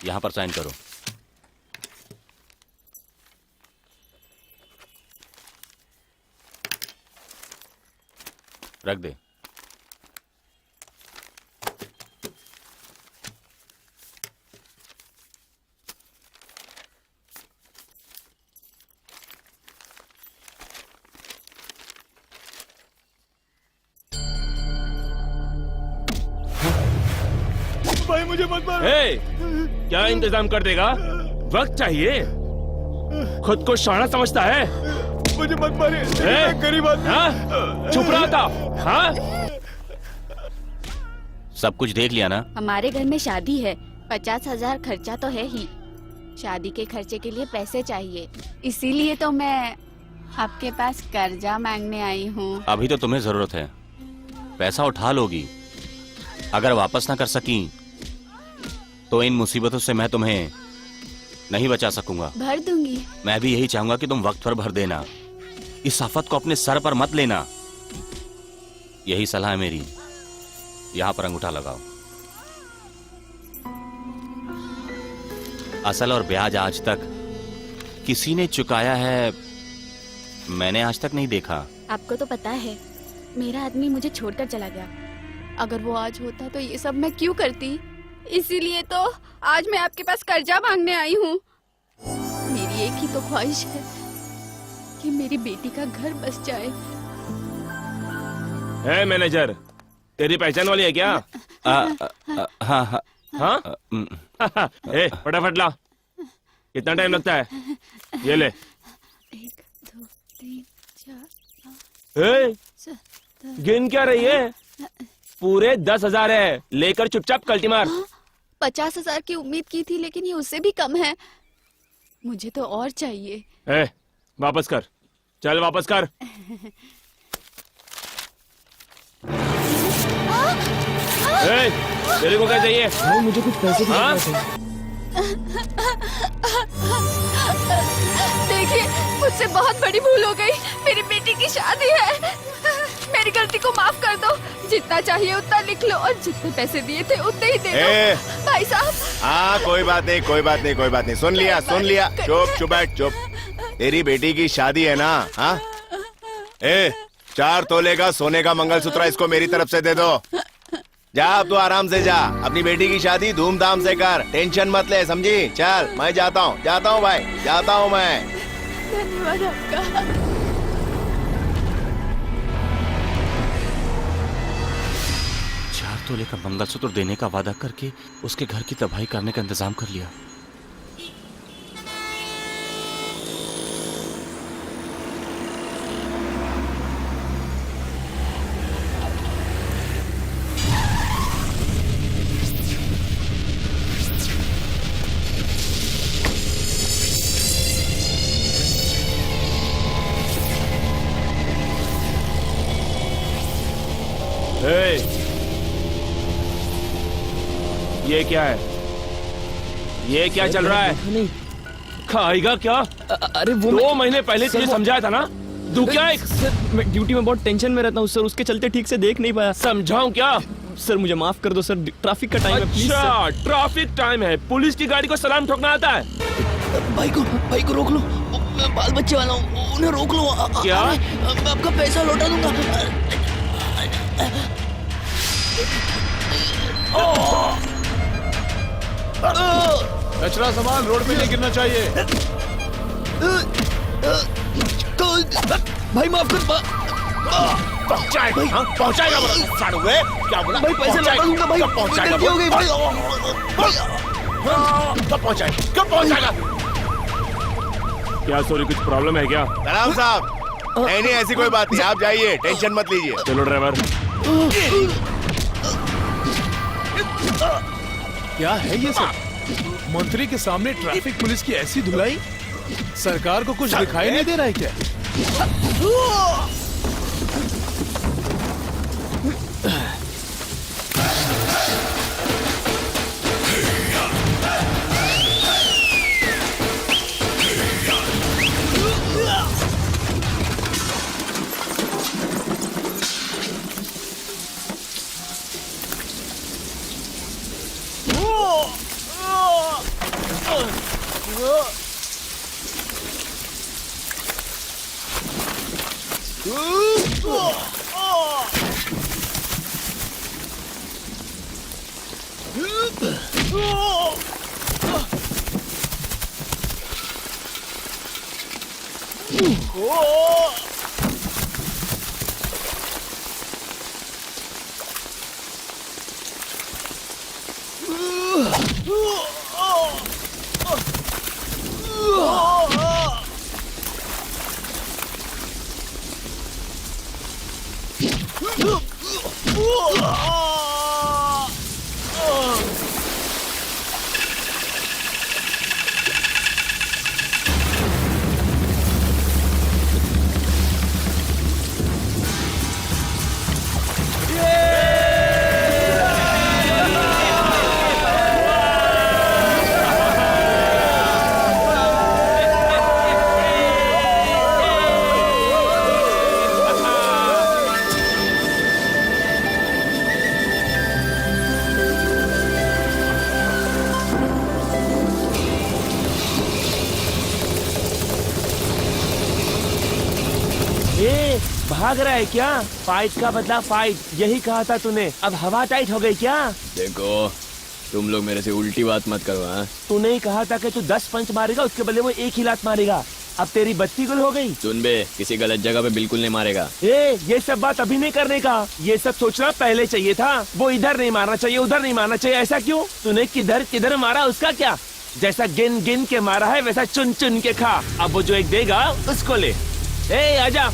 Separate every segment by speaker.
Speaker 1: यहाँ पर साइन करो। रख दे।
Speaker 2: भाई मुझे मत मारो।
Speaker 3: क्या इंतजाम कर देगा? वक्त चाहिए। खुद को शाना समझता है।
Speaker 2: मुझे मत मारिए, मैं गरीब आदमी।
Speaker 3: हाँ? चुप रहा था। हाँ?
Speaker 1: सब कुछ देख लिया ना?
Speaker 4: हमारे घर में शादी है, 50,000 खर्चा तो है ही। शादी के खर्चे के लिए पैसे चाहिए, इसीलिए तो मैं आपके पास कर्जा मांगने आई हूँ।
Speaker 1: अभी तो तुम्हें जरूरत है, पैसा उठा लोगी। अगर वापस ना कर सकी तो इन मुसीबतों से मैं तुम्हें नहीं बचा सकूंगा।
Speaker 4: भर दूंगी।
Speaker 1: मैं भी यही चाहूंगा कि तुम वक्त पर भर देना। इस आफत को अपने सर पर मत लेना। यही सलाह है मेरी। यहां पर अंगूठा लगाओ। असल और ब्याज आज तक किसी ने चुकाया है मैंने आज तक नहीं देखा।
Speaker 4: आपको तो पता है, मेरा आदमी मुझे छोड़कर चला गया। अगर वो आज होता तो ये सब मैं क्यों करती? इसीलिए तो आज मैं आपके पास कर्जा मांगने आई हूँ। मेरी एक ही तो ख्वाहिश है कि मेरी बेटी का घर बस जाए।
Speaker 3: है मैनेजर, तेरी पहचान वाली है क्या?
Speaker 1: हाँ हाँ
Speaker 3: हाँ? फटाफट ला। कितना टाइम लगता है? ये ले।
Speaker 4: 1 2 3 4
Speaker 3: गिन क्या रही है? पूरे 10,000 है। लेकर चुपचाप कल्टी मार।
Speaker 4: 50,000 की उम्मीद की थी, लेकिन ये उससे भी कम है। मुझे तो और चाहिए।
Speaker 3: वापस कर। चल वापस कर। तेरे को क्या चाहिए?
Speaker 2: भाई मुझे कुछ पैसे की
Speaker 3: हाँ?
Speaker 2: जरूरत है।
Speaker 4: देखिए, मुझसे बहुत बड़ी भूल हो गई। मेरी बेटी की शादी है। मेरी गलती को माफ कर दो। जितना चाहिए उतना लिख लो, और जितने पैसे दिए थे उतने ही दे दो। भाई साहब।
Speaker 5: हाँ कोई बात नहीं, कोई बात नहीं, कोई बात नहीं। सुन लिया, सुन लिया। चुप चुप बैठ, चुप। तेरी बेटी की शादी है ना? हाँ? 4 तोले का सोने का मंगलसूत्र इसको मेरी तरफ से दे दो। जा, अब तो आराम से जा। अपनी बेटी की शादी धूमधाम से कर, टेंशन मत ले, समझी? चल मैं जाता हूँ भाई, जाता हूँ मैं।
Speaker 4: धन्यवाद आपका।
Speaker 1: 4 तोले का मंगलसूत्र देने का वादा करके उसके घर की तबाही करने का इंतजाम कर लिया।
Speaker 3: ये क्या है? ये क्या चल रहा है?
Speaker 2: नहीं।
Speaker 3: खाएगा क्या?
Speaker 2: अरे वो
Speaker 3: 2 महीने पहले तुझे समझाया था ना? तू क्या है?
Speaker 2: सर, मैं ड्यूटी में बहुत टेंशन में रहता हूँ सर, उसके चलते ठीक से देख नहीं पाया।
Speaker 3: समझाऊं क्या?
Speaker 2: सर मुझे माफ कर दो सर, ट्रैफिक का टाइम है, प्लीज
Speaker 3: अच्छा, ट्रैफिक टाइम है। पुलिस की गाड़ी को सलाम ठोकना आता है?
Speaker 2: सर। भाई को रोक लो। मैं बाल बच्चे वाला हूँ, उन्हें रोक लो।
Speaker 3: क्या?
Speaker 2: मैं आपका पैसा लौटा दूंगा।
Speaker 6: कचरा सामान रोड पे नहीं गिरना चाहिए।
Speaker 2: भाई माफ कर।
Speaker 5: पहुंचाएगा, पहुंचाएगा क्या बोला?
Speaker 2: भाई पैसे लौटा दूंगा भाई।
Speaker 5: पहुंचाएगा,
Speaker 2: गलती हो गई भाई।
Speaker 5: कब पहुंचाएगा, कब पहुंचाएगा?
Speaker 3: क्या सॉरी, कुछ प्रॉब्लम है क्या?
Speaker 5: सलाम साहब। नहीं ऐसी कोई बात नहीं, आप जाइए, टेंशन मत लीजिए।
Speaker 3: चलो ड्राइवर।
Speaker 6: क्या है ये सब? मंत्री के सामने ट्रैफिक पुलिस की ऐसी धुलाई? सरकार को कुछ दिखाई नहीं दे रहा है क्या?
Speaker 3: भाग रहा है क्या? फाइट का बदला फाइट, यही कहा था तूने। अब हवा टाइट हो गई क्या?
Speaker 2: देखो तुम लोग मेरे से उल्टी बात मत करो। हाँ
Speaker 3: तूने ही कहा था कि तू 10 पंच मारेगा, उसके बदले वो एक ही लात मारेगा। अब तेरी बत्ती गुल हो गई।
Speaker 2: सुन बे, किसी गलत जगह पे बिल्कुल नहीं मारेगा।
Speaker 3: ये सब बात अभी नहीं करने का, ये सब सोचना पहले चाहिए था। वो इधर नहीं मारना चाहिए, उधर नहीं मारना चाहिए। ऐसा क्यों? तूने किधर किधर मारा उसका क्या? जैसा गिन गिन के मारा है वैसा चुन चुन के खा। अब वो जो एक देगा उसको ले। आजा।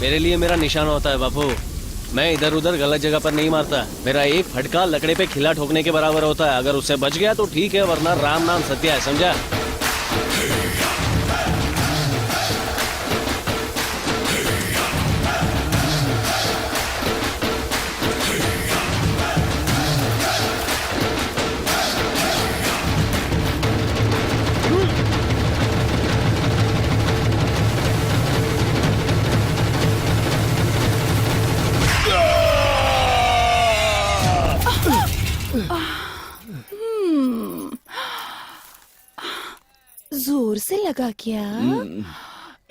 Speaker 7: मेरे लिए मेरा निशान होता है बापू। मैं इधर उधर गलत जगह पर नहीं मारता। मेरा एक फटका लकड़े पे खिला ठोकने के बराबर होता है। अगर उससे बच गया तो ठीक है, वरना राम नाम सत्य है, समझा?
Speaker 4: जोर से लगा क्या?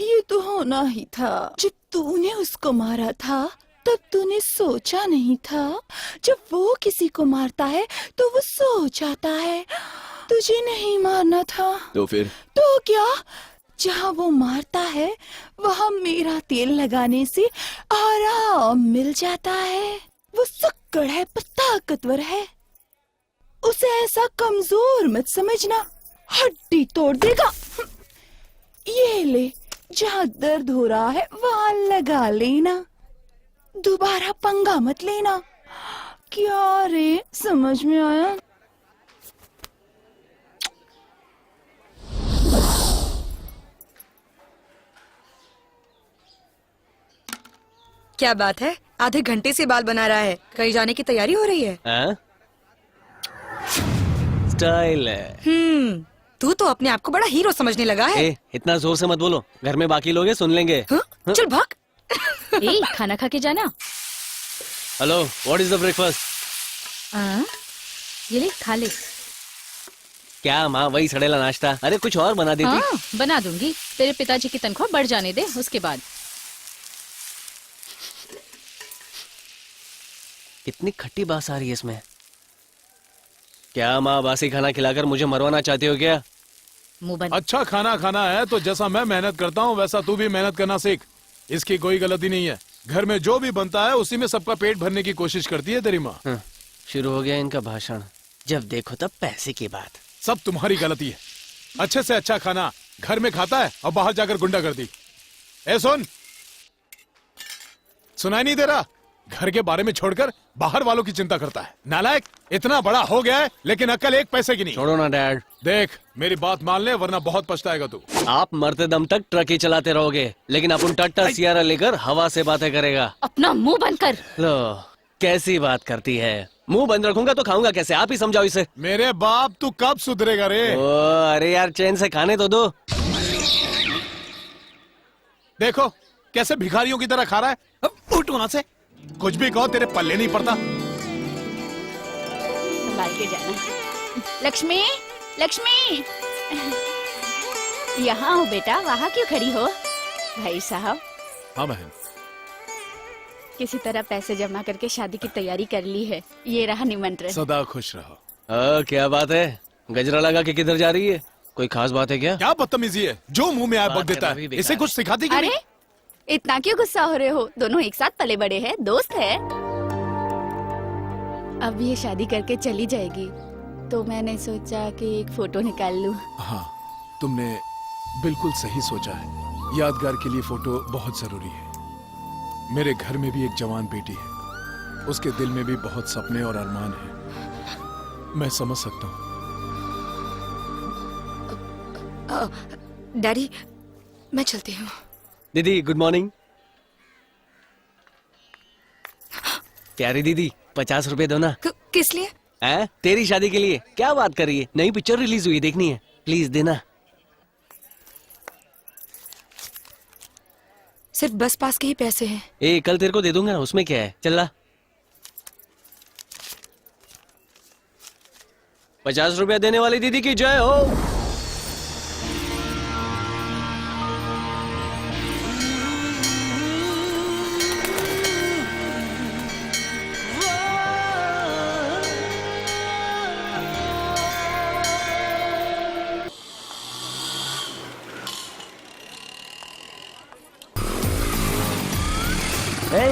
Speaker 4: ये तो होना ही था। जब तूने उसको मारा था तब तूने सोचा नहीं था। जब वो किसी को मारता है तो वो सो जाता है। तुझे नहीं मारना था।
Speaker 2: तो फिर?
Speaker 4: तो क्या? जहाँ वो मारता है वहाँ मेरा तेल लगाने से आराम मिल जाता है। वो सक्कड़ है पर ताकतवर है। उसे ऐसा कमजोर मत समझना, हड्डी तोड़ देगा। ये ले, जहाँ दर्द हो रहा है वहाँ लगा लेना, दोबारा पंगा मत लेना। क्या रे, समझ में आया?
Speaker 8: क्या बात है, आधे घंटे से बाल बना रहा है। कहीं जाने की तैयारी हो रही है?
Speaker 7: स्टाइल है।
Speaker 8: तू तो अपने आप को बड़ा हीरो समझने लगा है।
Speaker 7: इतना जोर से मत बोलो, घर में बाकी लोग हैं, सुन लेंगे।
Speaker 8: चल भाग।
Speaker 9: खाना खा के जाना।
Speaker 7: Hello, what is the breakfast?
Speaker 9: ये ले खा ले।
Speaker 7: क्या माँ वही सड़ेला नाश्ता? अरे कुछ और बना देती।
Speaker 9: हाँ बना दूंगी, तेरे पिताजी की तनख्वाह बढ़ जाने दे उसके बाद।
Speaker 7: कितनी खट्टी बास आ रही है इसमें। क्या माँ बासी खाना खिलाकर मुझे मरवाना चाहती हो क्या?
Speaker 9: मुंह बंद।
Speaker 6: अच्छा खाना खाना है तो जैसा मैं मेहनत करता हूँ वैसा तू भी मेहनत करना सीख। इसकी कोई गलती नहीं है। घर में जो भी बनता है उसी में सबका पेट भरने की कोशिश करती है तेरी माँ।
Speaker 7: शुरू हो गया इनका भाषण। जब देखो तब पैसे की बात।
Speaker 6: सब तुम्हारी गलती है। अच्छे से अच्छा खाना घर में खाता है और बाहर जाकर गुंडागर्दी। ए सुन, सुनाई नहीं दे रहा? घर के बारे में छोड़कर बाहर वालों की चिंता करता है। नालायक, इतना बड़ा हो गया है लेकिन अक्ल एक पैसे की नहीं।
Speaker 7: छोड़ो ना डैड।
Speaker 6: देख मेरी बात मान ले वरना बहुत पछताएगा तू।
Speaker 7: आप मरते दम तक ट्रक ही चलाते रहोगे लेकिन अपन टट्टा सियारा लेकर हवा से बातें करेगा।
Speaker 9: अपना मुंह बंद कर।
Speaker 7: लो कैसी बात करती है। मुंह बंद रखूंगा तो खाऊंगा कैसे? आप ही समझाओ इसे।
Speaker 6: मेरे बाप तू कब सुधरेगा रे?
Speaker 7: ओ अरे यार चैन से खाने तो दो।
Speaker 6: देखो कैसे भिखारियों की तरह खा रहा है। अब उठ वहां से। कुछ भी कहो तेरे पल्ले नहीं पड़ता।
Speaker 4: संभाल के जाना। लक्ष्मी, लक्ष्मी, यहाँ हो बेटा, वहाँ क्यों खड़ी हो? भाई साहब,
Speaker 6: हाँ बहन।
Speaker 4: किसी तरह पैसे जमा करके शादी की तैयारी कर ली है। ये रहा निमंत्रण।
Speaker 6: सदा खुश रहो।
Speaker 7: क्या बात है? गजरा लगा के किधर जा रही है? कोई खास बात है क्या?
Speaker 6: क्या बदतमीजी है? जो मुंह में आया बक
Speaker 7: बात
Speaker 6: देता
Speaker 7: करना भी
Speaker 6: है।
Speaker 7: बेकार
Speaker 6: इसे कुछ सिखाती क्यों
Speaker 4: अरे
Speaker 6: नहीं?
Speaker 4: इतना क्यों गुस्सा हो रहे हो? दोनों एक साथ पले बड़े हैं, दोस्त है। अब ये शादी करके चली जाएगी तो मैंने सोचा कि एक फोटो निकाल लूं।
Speaker 6: हाँ तुमने बिल्कुल सही सोचा है। यादगार के लिए फोटो बहुत जरूरी है। मेरे घर में भी एक जवान बेटी है। उसके दिल में भी बहुत सपने और अरमान हैं। मैं समझ सकता हूँ।
Speaker 8: डैडी मैं चलती हूँ।
Speaker 7: दीदी गुड मॉर्निंग। प्यारी दीदी 50 रुपए दो ना।
Speaker 8: किस लिए?
Speaker 7: तेरी शादी के लिए। क्या बात कर रही है? नई पिक्चर रिलीज हुई देखनी है, प्लीज देना।
Speaker 8: सिर्फ बस पास के ही पैसे हैं।
Speaker 7: कल तेरे को दे दूंगा, उसमें क्या है? चल ला। 50 रुपया देने वाली दीदी की जय हो।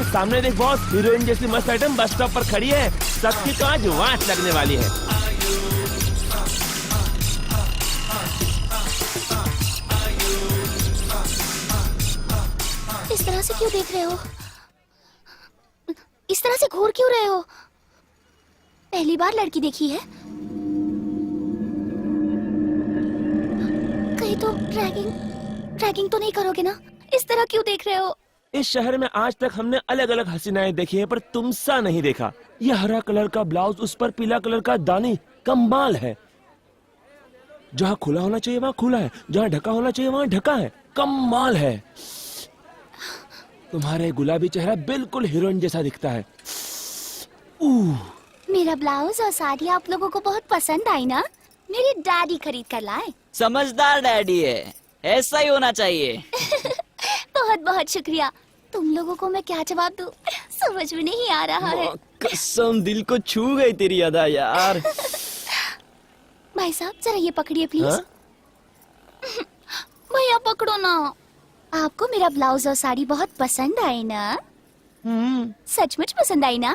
Speaker 3: सामने देख बॉस, हीरोइन जैसी मस्त आइटम बस स्टॉप पर खड़ी है। सबकी तो आज वाट लगने वाली है।
Speaker 10: इस तरह से क्यों देख रहे हो? इस तरह से घूर क्यों रहे हो? पहली बार लड़की देखी है? कहीं तो रैगिंग तो नहीं करोगे ना? इस तरह क्यों देख रहे हो?
Speaker 3: इस शहर में आज तक हमने अलग अलग हसीनाएं देखी हैं पर तुम सा नहीं देखा। यह हरा कलर का ब्लाउज, उस पर पीला कलर का दानी, कमाल है। जहाँ खुला होना चाहिए वहाँ खुला है, जहाँ ढका होना चाहिए वहाँ ढका है, कमाल है। तुम्हारे गुलाबी चेहरा बिल्कुल हीरोइन जैसा दिखता है।
Speaker 10: मेरा ब्लाउज और साड़ी आप लोगों को बहुत पसंद आई ना? मेरे डैडी खरीद कर लाए।
Speaker 2: समझदार डैडी है, ऐसा ही होना चाहिए।
Speaker 10: बहुत बहुत शुक्रिया। तुम लोगों को मैं क्या जवाब दूं? समझ में नहीं आ रहा है।
Speaker 2: कसम दिल को छू गई तेरी अदा यार।
Speaker 10: भाई साहब जरा ये पकड़िए प्लीज। भैया पकड़ो ना। आपको मेरा ब्लाउज और साड़ी बहुत पसंद आई ना? सचमुच पसंद आई ना?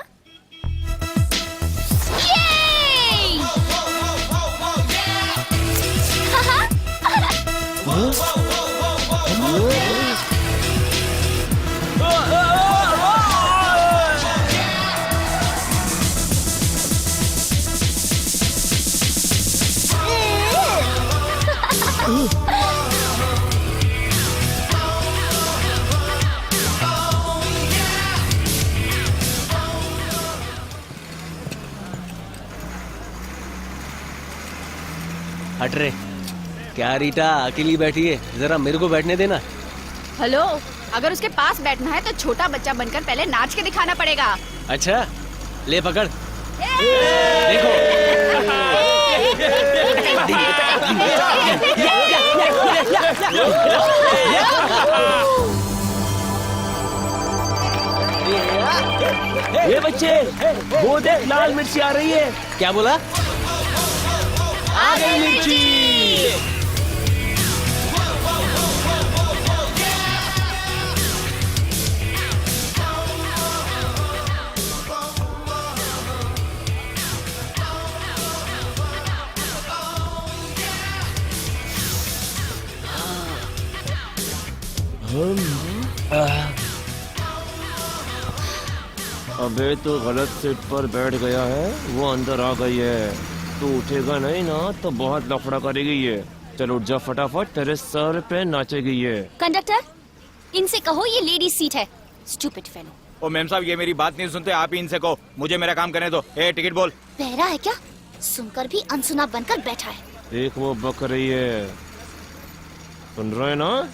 Speaker 7: हट रे। क्या रीटा अकेली बैठी है? जरा मेरे को बैठने देना।
Speaker 4: हेलो, अगर उसके पास बैठना है तो छोटा बच्चा बनकर पहले नाच के दिखाना पड़ेगा।
Speaker 7: अच्छा ले पकड़।
Speaker 3: ये बच्चे, वो देख लाल मिर्ची आ रही है।
Speaker 7: क्या बोला?
Speaker 3: आ गई मिर्ची। अबे तो गलत सीट पर बैठ गया है, वो अंदर आ गई है। तू उठेगा नहीं ना तो बहुत लफड़ा करेगी ये। चल उठ जा फटाफट, तेरे सर पे नाचेगी ये।
Speaker 10: कंडक्टर, इनसे कहो ये लेडीज सीट है। Stupid fellow.
Speaker 11: ओ मैम साहब, ये मेरी बात नहीं सुनते, आप ही इनसे कहो, मुझे मेरा काम करने दो। ए टिकट बोल।
Speaker 10: बहरा है क्या? सुनकर भी अनसुना बनकर बैठा है।
Speaker 3: देख वो बक रही है, सुन रहे ना?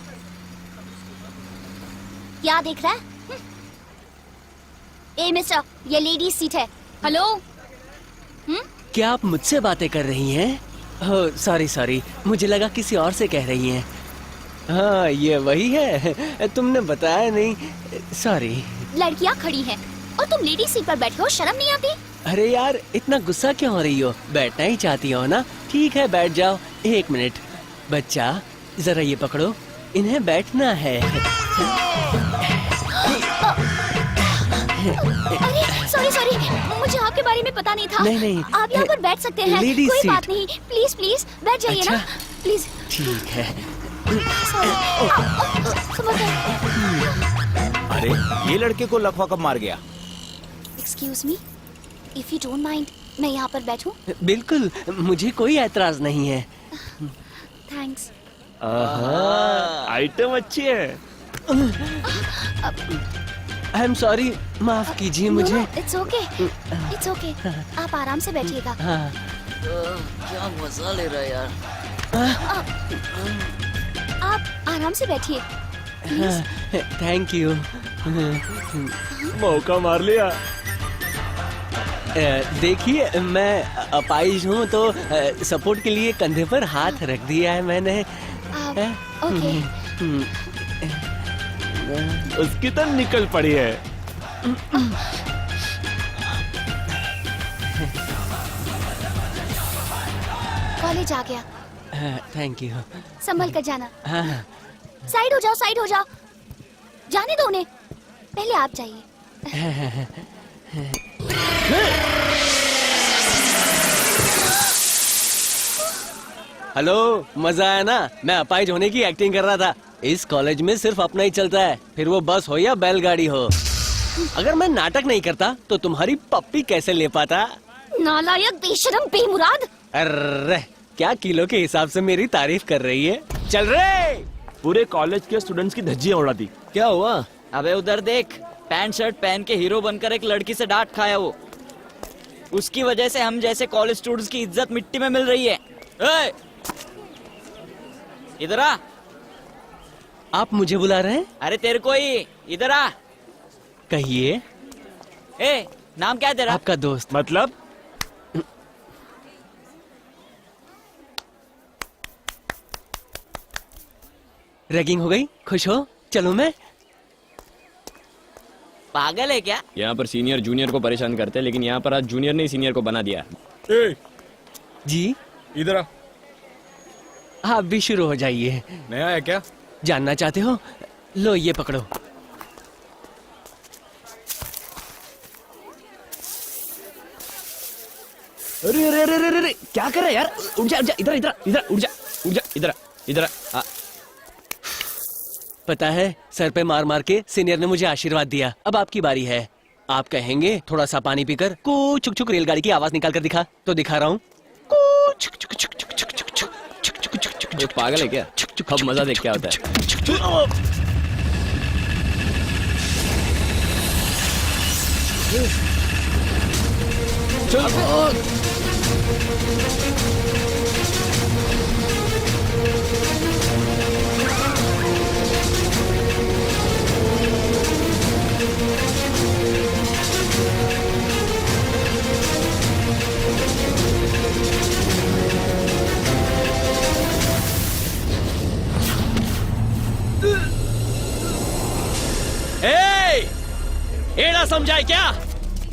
Speaker 10: क्या देख रहा है? ए मिस्टर, ये लेडीज सीट है। हेलो।
Speaker 7: क्या आप मुझसे बातें कर रही हैं? सॉरी सॉरी, मुझे लगा किसी और से कह रही हैं। हाँ ये वही है, तुमने बताया नहीं। सॉरी।
Speaker 10: लड़कियाँ खड़ी हैं और तुम लेडीज सीट पर बैठे हो, शर्म नहीं आती?
Speaker 7: अरे यार इतना गुस्सा क्यों हो रही हो? बैठना ही चाहती हो ना? ठीक है बैठ जाओ। एक मिनट बच्चा, जरा ये पकड़ो, इन्हें बैठना है।
Speaker 10: अरे सॉरी सॉरी, मुझे आपके बारे में पता नहीं था।
Speaker 7: नहीं
Speaker 10: आप यहाँ पर बैठ सकते हैं,
Speaker 7: लेडीज
Speaker 10: कोई
Speaker 7: सीट।
Speaker 10: बात नहीं। प्लीज प्लीज बैठ जाइए ना, प्लीज।
Speaker 7: ठीक है।
Speaker 11: अरे ये लड़के को लकवा कब मार गया?
Speaker 10: Excuse me, if you don't mind, मैं यहाँ पर बैठूं?
Speaker 7: बिल्कुल, मुझे कोई ऐतराज नहीं है।
Speaker 10: थैंक्स।
Speaker 3: आइटम अच्छी है।
Speaker 7: आई एम सॉरी, माफ कीजिए मुझे।
Speaker 10: It's okay, it's okay. आप आराम से बैठिएगा।
Speaker 7: हाँ।
Speaker 2: क्या मजा ले रहा है यार।
Speaker 10: आप आराम से बैठिए।
Speaker 7: Thank you.
Speaker 3: मौका मार लिया।
Speaker 7: देखिए मैं अपाहिज हूँ तो सपोर्ट के लिए कंधे पर हाथ रख दिया है मैंने।
Speaker 10: ओके।
Speaker 3: उसकी तो निकल पड़ी है।
Speaker 10: कॉलेज आ गया।
Speaker 7: Thank you.
Speaker 10: संभल कर जाना।
Speaker 7: हाँ।
Speaker 10: साइड हो जाओ, साइड हो जाओ। जाने दो उन्हें, पहले आप जाइए।
Speaker 7: हेलो, मजा आया ना? मैं अपाहिज होने की एक्टिंग कर रहा था। इस कॉलेज में सिर्फ अपना ही चलता है, फिर वो बस हो या बैलगाड़ी हो। अगर मैं नाटक नहीं करता तो तुम्हारी पप्पी कैसे ले पाता?
Speaker 10: नालायक, बेशरम, बेमुराद।
Speaker 7: अरे क्या किलो के हिसाब से मेरी तारीफ कर रही है? चल रे।
Speaker 3: पूरे कॉलेज के स्टूडेंट्स की धज्जियां उड़ा दी।
Speaker 2: क्या हुआ? अबे उधर देख, पैंट शर्ट पहन के हीरो बनकर एक लड़की से डांट खाया वो। उसकी वजह से हम जैसे कॉलेज स्टूडेंट्स की इज्जत मिट्टी में मिल रही है। ए! इधर आ।
Speaker 7: आप मुझे बुला रहे हैं?
Speaker 2: अरे तेरे को ही, इधर आ।
Speaker 7: कहिए।
Speaker 2: ए, नाम क्या है तेरा?
Speaker 7: आपका दोस्त।
Speaker 3: मतलब?
Speaker 7: रैगिंग हो गई? खुश हो? चलो मैं।
Speaker 2: पागल है क्या?
Speaker 12: यहाँ पर सीनियर जूनियर को परेशान करते हैं, लेकिन यहाँ पर आज जूनियर ने सीनियर को बना दिया।
Speaker 6: ए,
Speaker 7: जी
Speaker 6: इधर आ।
Speaker 7: आप भी शुरू हो जाइए।
Speaker 6: नया है क्या?
Speaker 7: जानना चाहते हो? लो ये पकड़ो।
Speaker 2: अरे अरे अरे अरे अरे, क्या कर रहा है यार? उठ जा, इधर इधर इधर, उठ जा, उठ जा, इधर इधर।
Speaker 7: पता है, सर पे मार मार के सीनियर ने मुझे आशीर्वाद दिया। अब आपकी बारी है। आप कहेंगे थोड़ा सा पानी पीकर को छुक छुक रेलगाड़ी की आवाज निकाल कर दिखा, तो दिखा रहा हूँ।
Speaker 12: ये पागल है क्या? अब मजा देख क्या होता है।
Speaker 7: एड़ा समझाए क्या?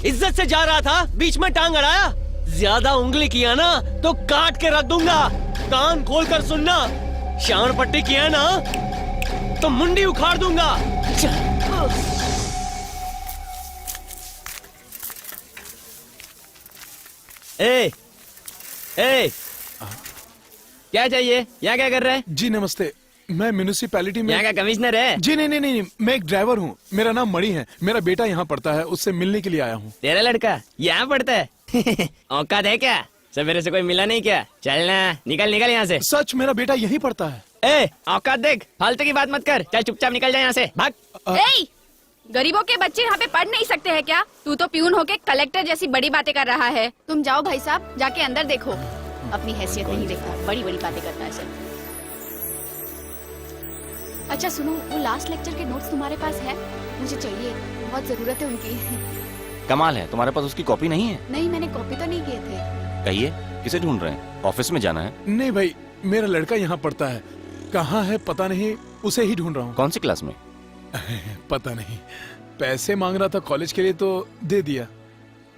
Speaker 7: इज्जत से जा रहा था, बीच में टांग अड़ाया। ज्यादा उंगली किया ना तो काट के रख दूंगा। कान खोल कर सुनना, शान पट्टी किया ना तो मुंडी उखाड़ दूंगा।
Speaker 12: ए, ए, क्या चाहिए? यहाँ क्या कर रहा है?
Speaker 6: जी नमस्ते, मैं म्यूनिसिपैलिटी में
Speaker 12: यहाँ का कमिश्नर है?
Speaker 6: जी नहीं नहीं नहीं, मैं एक ड्राइवर हूँ। मेरा नाम मणि है। मेरा बेटा यहाँ पढ़ता है, उससे मिलने के लिए आया हूँ।
Speaker 12: तेरा लड़का यहाँ पढ़ता है? औकात है क्या? सवेरे से कोई मिला नहीं क्या? चलना, निकल निकल यहाँ से।
Speaker 6: सच, मेरा बेटा यहीं पढ़ता है।
Speaker 12: ए, औकात देख, फालतू की बात मत कर। चल चुपचाप निकल जा यहाँ से, भाग।
Speaker 4: ए, गरीबों के बच्चे यहाँ पे पढ़ नहीं सकते हैं क्या? तू तो प्यून होके कलेक्टर जैसी बड़ी बातें कर रहा है। तुम जाओ भाई साहब, जाके अंदर देखो। अपनी हैसियत नहीं देखता, बड़ी बड़ी बातें करता है सर। अच्छा सुनो, वो लास्ट लेक्चर के नोट्स तुम्हारे पास है? मुझे चाहिए, बहुत जरूरत है उनकी।
Speaker 1: कमाल है, तुम्हारे पास उसकी कॉपी नहीं है?
Speaker 4: नहीं, मैंने कॉपी तो नहीं किए थे।
Speaker 1: कहिए, किसे ढूंढ रहे हैं? ऑफिस में जाना है?
Speaker 6: नहीं भाई, मेरा लड़का यहाँ पढ़ता है। कहाँ है पता नहीं, उसे ही ढूंढ रहा हूँ।
Speaker 1: कौन सी क्लास में?
Speaker 6: पता नहीं, पैसे मांग रहा था कॉलेज के लिए तो दे दिया।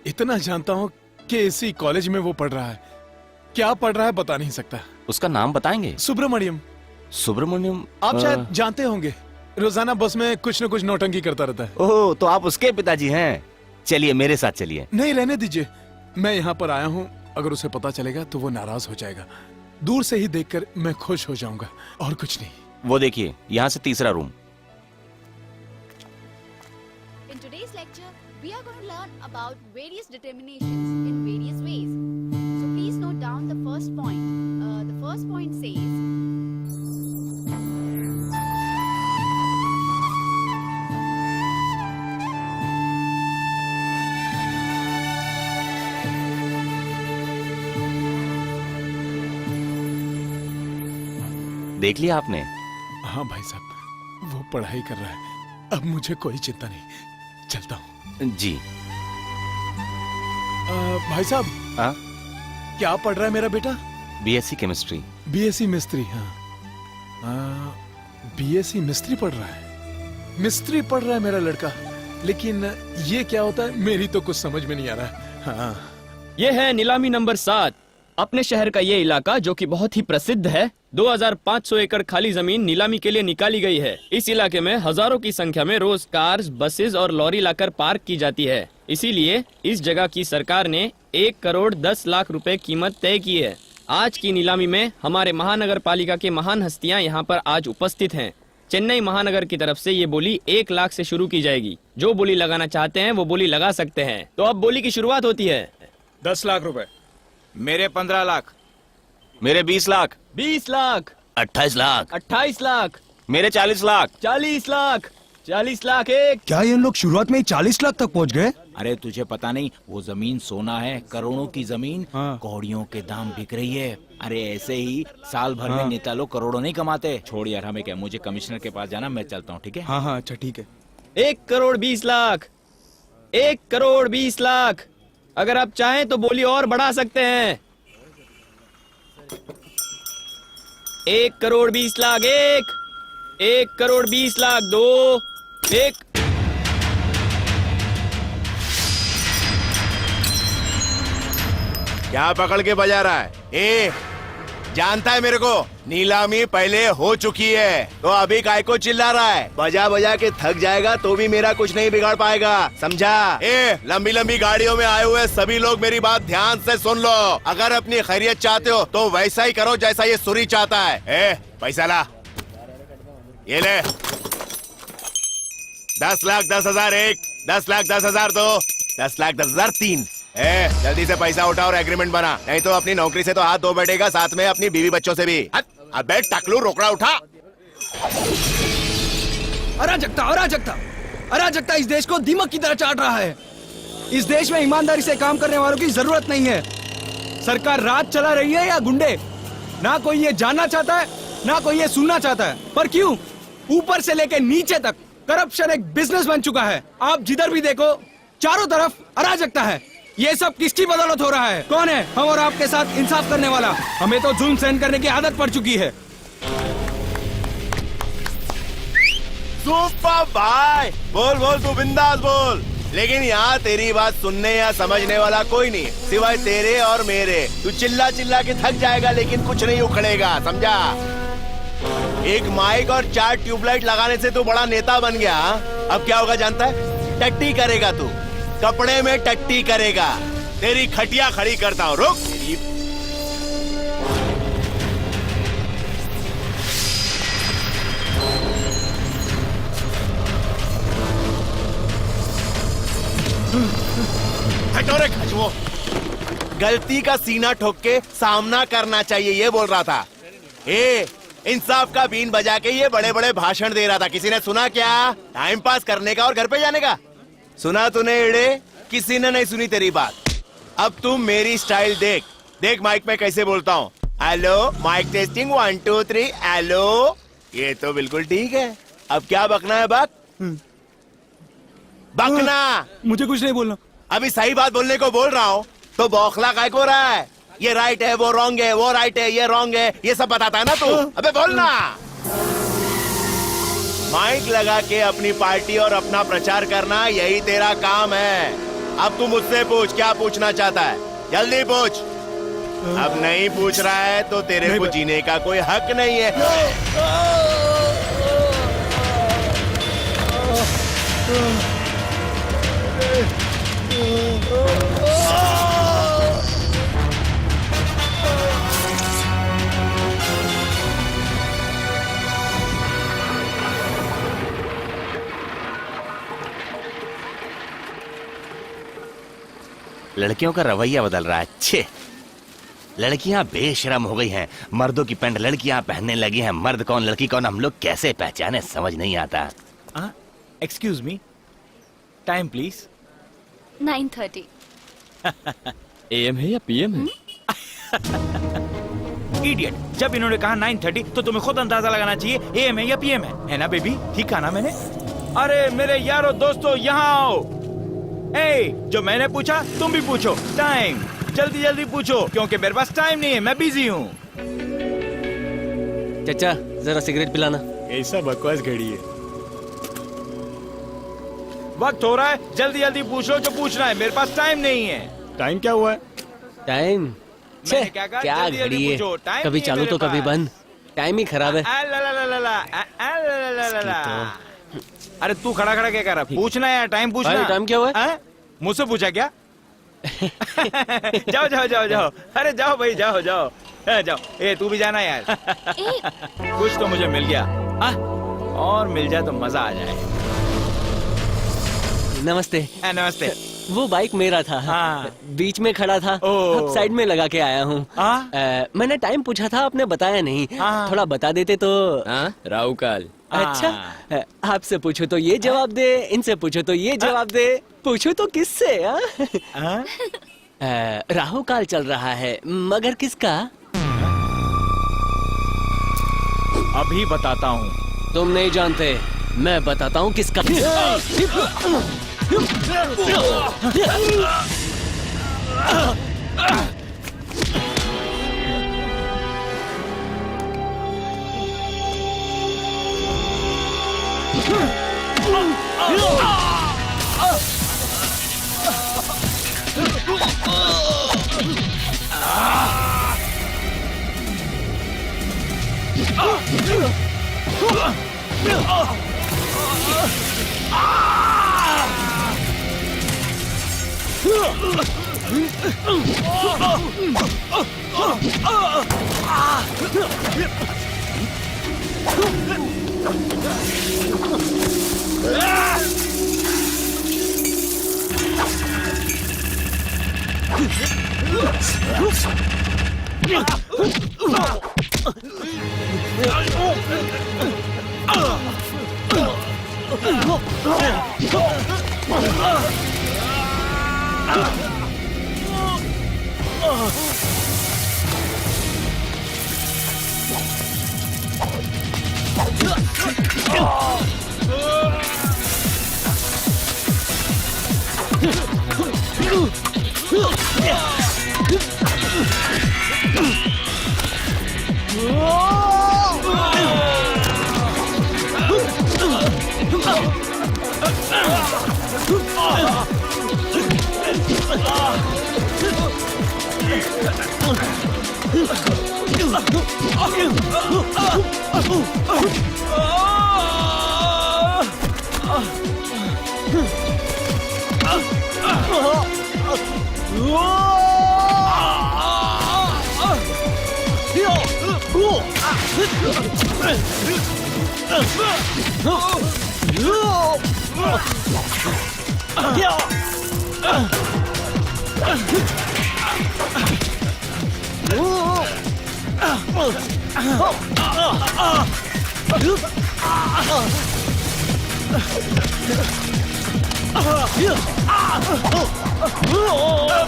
Speaker 6: इतना जानता हूँ कि इसी कॉलेज में वो पढ़ रहा है। क्या पढ़ रहा है बता नहीं सकता।
Speaker 1: उसका नाम बताएंगे?
Speaker 6: सुब्रमण्यम।
Speaker 1: सुब्रमण्यम?
Speaker 6: आप शायद जानते होंगे, रोजाना बस में कुछ न कुछ नौटंकी करता रहता है।
Speaker 1: ओह, तो आप उसके पिताजी हैं? चलिए मेरे साथ चलिए।
Speaker 6: नहीं, रहने दीजिए, मैं यहाँ पर आया हूँ। अगर उसे पता चलेगा तो वो नाराज हो जाएगा। दूर से ही देखकर मैं खुश हो जाऊंगा, और कुछ नहीं।
Speaker 1: वो देखिए, यहाँ से तीसरा room.
Speaker 4: In today's lecture, we are going to learn about various determinations in various ways. So please note down the first point. The first point says,
Speaker 1: देख लिया आपने?
Speaker 6: हाँ भाई साहब, वो पढ़ाई कर रहा है। अब मुझे कोई चिंता नहीं, चलता हूँ।
Speaker 1: जी।
Speaker 6: भाई साहब,
Speaker 1: हाँ?
Speaker 6: क्या पढ़ रहा है मेरा बेटा?
Speaker 1: BSc chemistry.
Speaker 6: बीएससी मिस्त्री? हाँ, बीएससी मिस्त्री पढ़ रहा है। मिस्त्री पढ़ रहा है मेरा लड़का। लेकिन ये क्या होता है, मेरी तो कुछ समझ में नहीं आ रहा है। हाँ।
Speaker 12: ये है नीलामी नंबर 7। अपने शहर का ये इलाका जो कि बहुत ही प्रसिद्ध है, 2500 एकड़ खाली जमीन नीलामी के लिए निकाली गई है। इस इलाके में हजारों की संख्या में रोज कार्स, बसेस और लॉरी लाकर पार्क की जाती है। इसीलिए इस जगह की सरकार ने 1 करोड़ 10 लाख रुपए कीमत तय की है। आज की नीलामी में हमारे महानगर पालिका के महान हस्तियां यहाँ पर आज उपस्थित हैं। चेन्नई महानगर की तरफ से ये बोली 1 लाख से शुरू की जाएगी। जो बोली लगाना चाहते हैं वो बोली लगा सकते हैं। तो अब बोली की शुरुआत होती है।
Speaker 11: 10 लाख रुपए। मेरे 15 लाख।
Speaker 1: मेरे 20 लाख।
Speaker 12: 20 लाख।
Speaker 1: 28 लाख।
Speaker 12: 28 लाख।
Speaker 1: मेरे 40 लाख।
Speaker 12: 40 लाख। 40 लाख एक।
Speaker 13: क्या ये लोग शुरुआत में ही 40 लाख तक पहुंच गए?
Speaker 11: अरे तुझे पता नहीं, वो जमीन सोना है, करोड़ों की जमीन। कौड़ियों के दाम बिक रही है। अरे ऐसे ही साल भर में नेता लोग करोड़ों नहीं कमाते। छोड़ यार, हमें क्या, मुझे कमिश्नर के पास जाना, मैं चलता हूँ। ठीक है?
Speaker 13: हाँ हाँ, अच्छा ठीक है।
Speaker 12: 1 करोड़ 20 लाख। 1 करोड़ 20 लाख। अगर आप चाहें तो बोली और बढ़ा सकते हैं। 1 करोड़ 20 लाख एक। 1 करोड़ 20 लाख दो। 1।
Speaker 5: क्या पकड़ के बजा रहा है? ए, जानता है मेरे को, नीलामी पहले हो चुकी है, तो अभी काय को चिल्ला रहा है? बजा बजा के थक जाएगा तो भी मेरा कुछ नहीं बिगाड़ पाएगा, समझा? ए, लंबी लंबी गाड़ियों में आए हुए सभी लोग मेरी बात ध्यान से सुन लो। अगर अपनी खैरियत चाहते हो तो वैसा ही करो जैसा ये सुरी चाहता है। ए, पैसा ला, ये ले। 10 लाख 10,000 एक, 10 लाख 10,000 दो, 10 लाख 10,000 3। ए, जल्दी से पैसा उठा और एग्रीमेंट बना, नहीं तो अपनी नौकरी से तो हाथ धो बैठेगा, साथ में अपनी बीवी बच्चों से भी। अबे टकलू, रोकड़ा उठा।
Speaker 13: अराजकता, अराजकता, अराजकता इस देश को दीमक की तरह चाट रहा है। इस देश में ईमानदारी से काम करने वालों की जरूरत नहीं है। सरकार राज चला रही है या गुंडे? ना कोई ये जानना चाहता है, ना कोई ये सुनना चाहता है। पर क्यों? ऊपर से लेकर नीचे तक करप्शन एक बिजनेस बन चुका है। आप जिधर भी देखो चारों तरफ अराजकता है। ये सब किसकी बदौलत हो रहा है? कौन है हम और आपके साथ इंसाफ करने वाला? हमें तो जुल्म सहन करने की आदत पड़ चुकी है।
Speaker 5: सुपर भाई, बोल बोल, तू बिंदास बोल। लेकिन यहाँ तेरी बात सुनने या समझने वाला कोई नहीं सिवाय तेरे और मेरे। तू चिल्ला चिल्ला के थक जाएगा लेकिन कुछ नहीं उखड़ेगा, समझा? एक माइक और 4 ट्यूबलाइट लगाने से तू बड़ा नेता बन गया। अब क्या होगा जानता है? टट्टी करेगा तू, कपड़े में टट्टी करेगा। तेरी खटिया खड़ी करता हूँ, रुक। हटोरे खचवो, गलती का सीना ठोक के सामना करना चाहिए, ये बोल रहा था। इंसाफ का बीन बजा के ये बड़े बड़े भाषण दे रहा था। किसी ने सुना क्या? टाइम पास करने का और घर पे जाने का सुना तूने? एड़े, किसी ने नहीं सुनी तेरी बात। अब तुम मेरी स्टाइल देख, देख माइक में कैसे बोलता हूँ। Hello, mic testing 1 2 3। हेलो, ये तो बिल्कुल ठीक है। अब क्या बकना है? बकना।
Speaker 13: मुझे कुछ नहीं बोलना।
Speaker 5: अभी सही बात बोलने को बोल रहा हूँ तो बौखला काय को रहा है? ये राइट है, वो रॉन्ग है, वो राइट है, ये रॉन्ग है, ये सब बताता है ना तू। अबे बोलना। माइक लगा के अपनी पार्टी और अपना प्रचार करना, यही तेरा काम है। अब तू मुझसे पूछ, क्या पूछना चाहता है? जल्दी पूछ। अब नहीं पूछ रहा है तो तेरे को जीने का कोई हक नहीं है।
Speaker 1: लड़कियों का रवैया बदल रहा है। अच्छे, लड़कियां बेशरम हो गई हैं। मर्दों की पैंट लड़कियां पहनने लगी हैं। मर्द कौन लड़की कौन हम लोग कैसे पहचाने, समझ नहीं आता।
Speaker 11: Excuse me, time please.
Speaker 10: 9:30।
Speaker 12: AM है या PM है?
Speaker 11: इडियट, जब इन्होंने कहा 9:30 तो तुम्हें खुद अंदाजा लगाना चाहिए AM है या PM है ना बेबी? ठीक कहा ना मैंने? अरे मेरे यारो दोस्तों, यहाँ आओ। जो मैंने पूछा तुम भी पूछो। टाइम, जल्दी जल्दी पूछो क्योंकि मेरे पास टाइम नहीं है, मैं बिजी हूँ।
Speaker 7: चाचा जरा सिगरेट पिलाना।
Speaker 11: ऐसा बकवास घड़ी है। वक्त हो रहा है, जल्दी जल्दी पूछो जो पूछना है, मेरे पास टाइम नहीं है। टाइम क्या हुआ है?
Speaker 7: टाइम
Speaker 11: मैंने क्या कहा?
Speaker 7: क्या
Speaker 11: जल्दी जल्दी
Speaker 7: घड़ी है,
Speaker 11: पूछो, टाइम
Speaker 7: कभी
Speaker 11: नहीं है
Speaker 7: चालू
Speaker 11: मेरे
Speaker 7: तो कभी
Speaker 11: पास।
Speaker 7: बंद। टाइम ही खराब है।
Speaker 11: अरे तू खड़ा खड़ा क्या कर रहा? पूछना है, टाइम पूछना।
Speaker 7: अरे टाइम क्या हुआ है?
Speaker 11: मुझसे पूछा क्या? जाओ जाओ जाओ जाओ, अरे जाओ भाई, जाओ जाओ जाओ। तू भी जाना यार। कुछ तो मुझे मिल गया, और मिल जाए तो मजा आ जाए।
Speaker 7: नमस्ते।
Speaker 11: नमस्ते।
Speaker 7: वो बाइक मेरा था।
Speaker 11: हाँ।
Speaker 7: बीच में खड़ा था, अब साइड में लगा के आया हूँ। मैंने टाइम पूछा था, आपने बताया नहीं। थोड़ा बता देते तो।
Speaker 12: राहु काल।
Speaker 7: अच्छा, आपसे पूछो तो ये जवाब दे, इनसे पूछो तो ये जवाब दे, पूछो तो किससे? राहु काल चल रहा है, मगर किसका?
Speaker 11: अभी बताता हूँ।
Speaker 7: तुम नहीं जानते, मैं बताता हूँ किसका।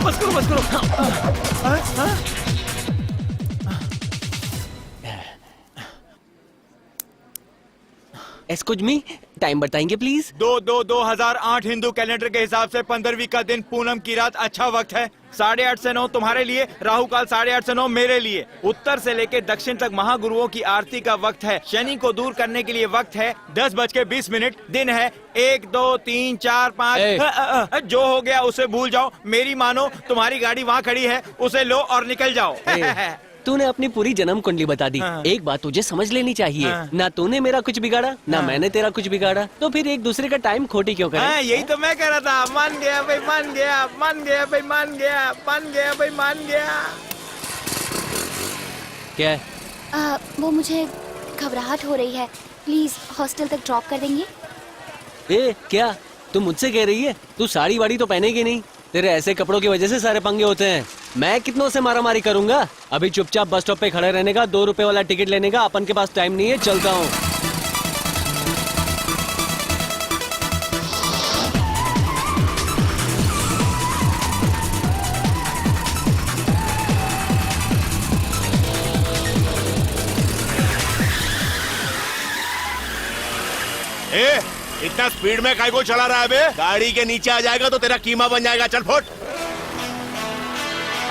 Speaker 13: बस करो बस करो।
Speaker 7: एक्सक्यूज मी, टाइम बताएंगे प्लीज?
Speaker 11: 2008 हिंदू कैलेंडर के हिसाब से 15वीं का दिन पूनम की रात अच्छा वक्त है। 8:30 से 9 तुम्हारे लिए, राहु काल 8:30 से 9 मेरे लिए। उत्तर से लेके दक्षिण तक महागुरुओं की आरती का वक्त है। शनि को दूर करने के लिए वक्त है 10:20। दिन है 1, 2, 3, 4, 5। जो हो गया उसे भूल जाओ। मेरी मानो, तुम्हारी गाड़ी वहाँ खड़ी है, उसे लो और निकल जाओ।
Speaker 7: तूने अपनी पूरी जन्म कुंडली बता दी। एक बात तुझे समझ लेनी चाहिए, ना तूने मेरा कुछ बिगाड़ा, ना मैंने तेरा कुछ बिगाड़ा, तो फिर एक दूसरे का टाइम खोटी क्यों करें?
Speaker 11: यही तो मैं कह रहा था। मान गया भाई, मान गया, मान गया भाई, मान गया, मान गया भाई, मान गया।
Speaker 7: क्या है?
Speaker 10: वो मुझे घबराहट हो रही है, प्लीज हॉस्टल तक ड्रॉप कर देंगे?
Speaker 7: ए, क्या तू मुझसे कह रही है? तू साड़ी वाड़ी तो पहनेगी नहीं, तेरे ऐसे कपड़ों की वजह से सारे पंगे होते हैं। मैं कितनों से मारामारी करूंगा? अभी चुपचाप बस स्टॉप पे खड़े रहने का, 2 रुपए वाला टिकट लेने का। अपन के पास टाइम नहीं है, चलता हूँ।
Speaker 5: इतना स्पीड में काय को चला रहा है बे? गाड़ी के नीचे आ जाएगा तो तेरा कीमा बन जाएगा। चल फुट।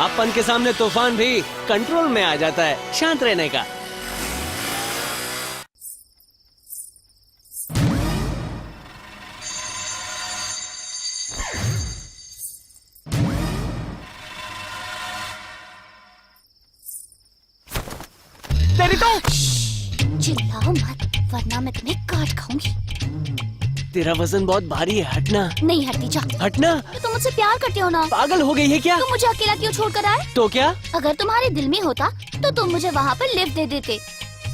Speaker 7: अपन के सामने तूफान भी कंट्रोल में आ जाता है, शांत रहने का।
Speaker 10: तेरी तो चिल्लाओ मत, वरना मैं तुम्हें काट खाऊंगी।
Speaker 7: तेरा वजन बहुत भारी है, हटना।
Speaker 10: नहीं हटती, जा।
Speaker 7: हटना।
Speaker 10: तो तुम मुझसे प्यार करते हो ना?
Speaker 7: पागल हो गई है क्या?
Speaker 10: तुम मुझे अकेला क्यों छोड़ कर आए?
Speaker 7: तो क्या?
Speaker 10: अगर तुम्हारे दिल में होता तो तुम मुझे वहाँ पर लिफ्ट दे देते,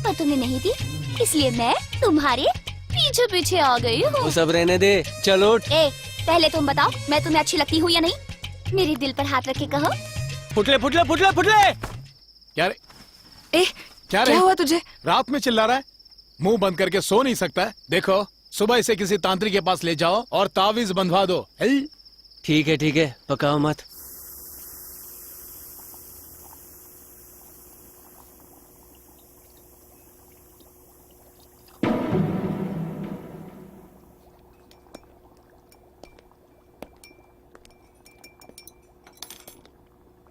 Speaker 10: पर तुमने नहीं दी, इसलिए मैं तुम्हारे पीछे पीछे आ गई हूँ।
Speaker 7: वो सब रहने दे, चलो।
Speaker 10: ए, पहले तुम बताओ, मैं तुम्हें अच्छी लगती हूँ या नहीं? मेरे दिल पर हाथ रख के कहो।
Speaker 7: फुटले फुटले फुटले फुटले।
Speaker 6: क्या रे?
Speaker 8: क्या हुआ तुझे?
Speaker 6: रात में चिल्ला रहा है? मुंह बंद करके सो नहीं सकता है? देखो, सुबह इसे किसी तांत्रिक के पास ले जाओ और तावीज बंधवा दो।
Speaker 7: ठीक है, पकाओ मत।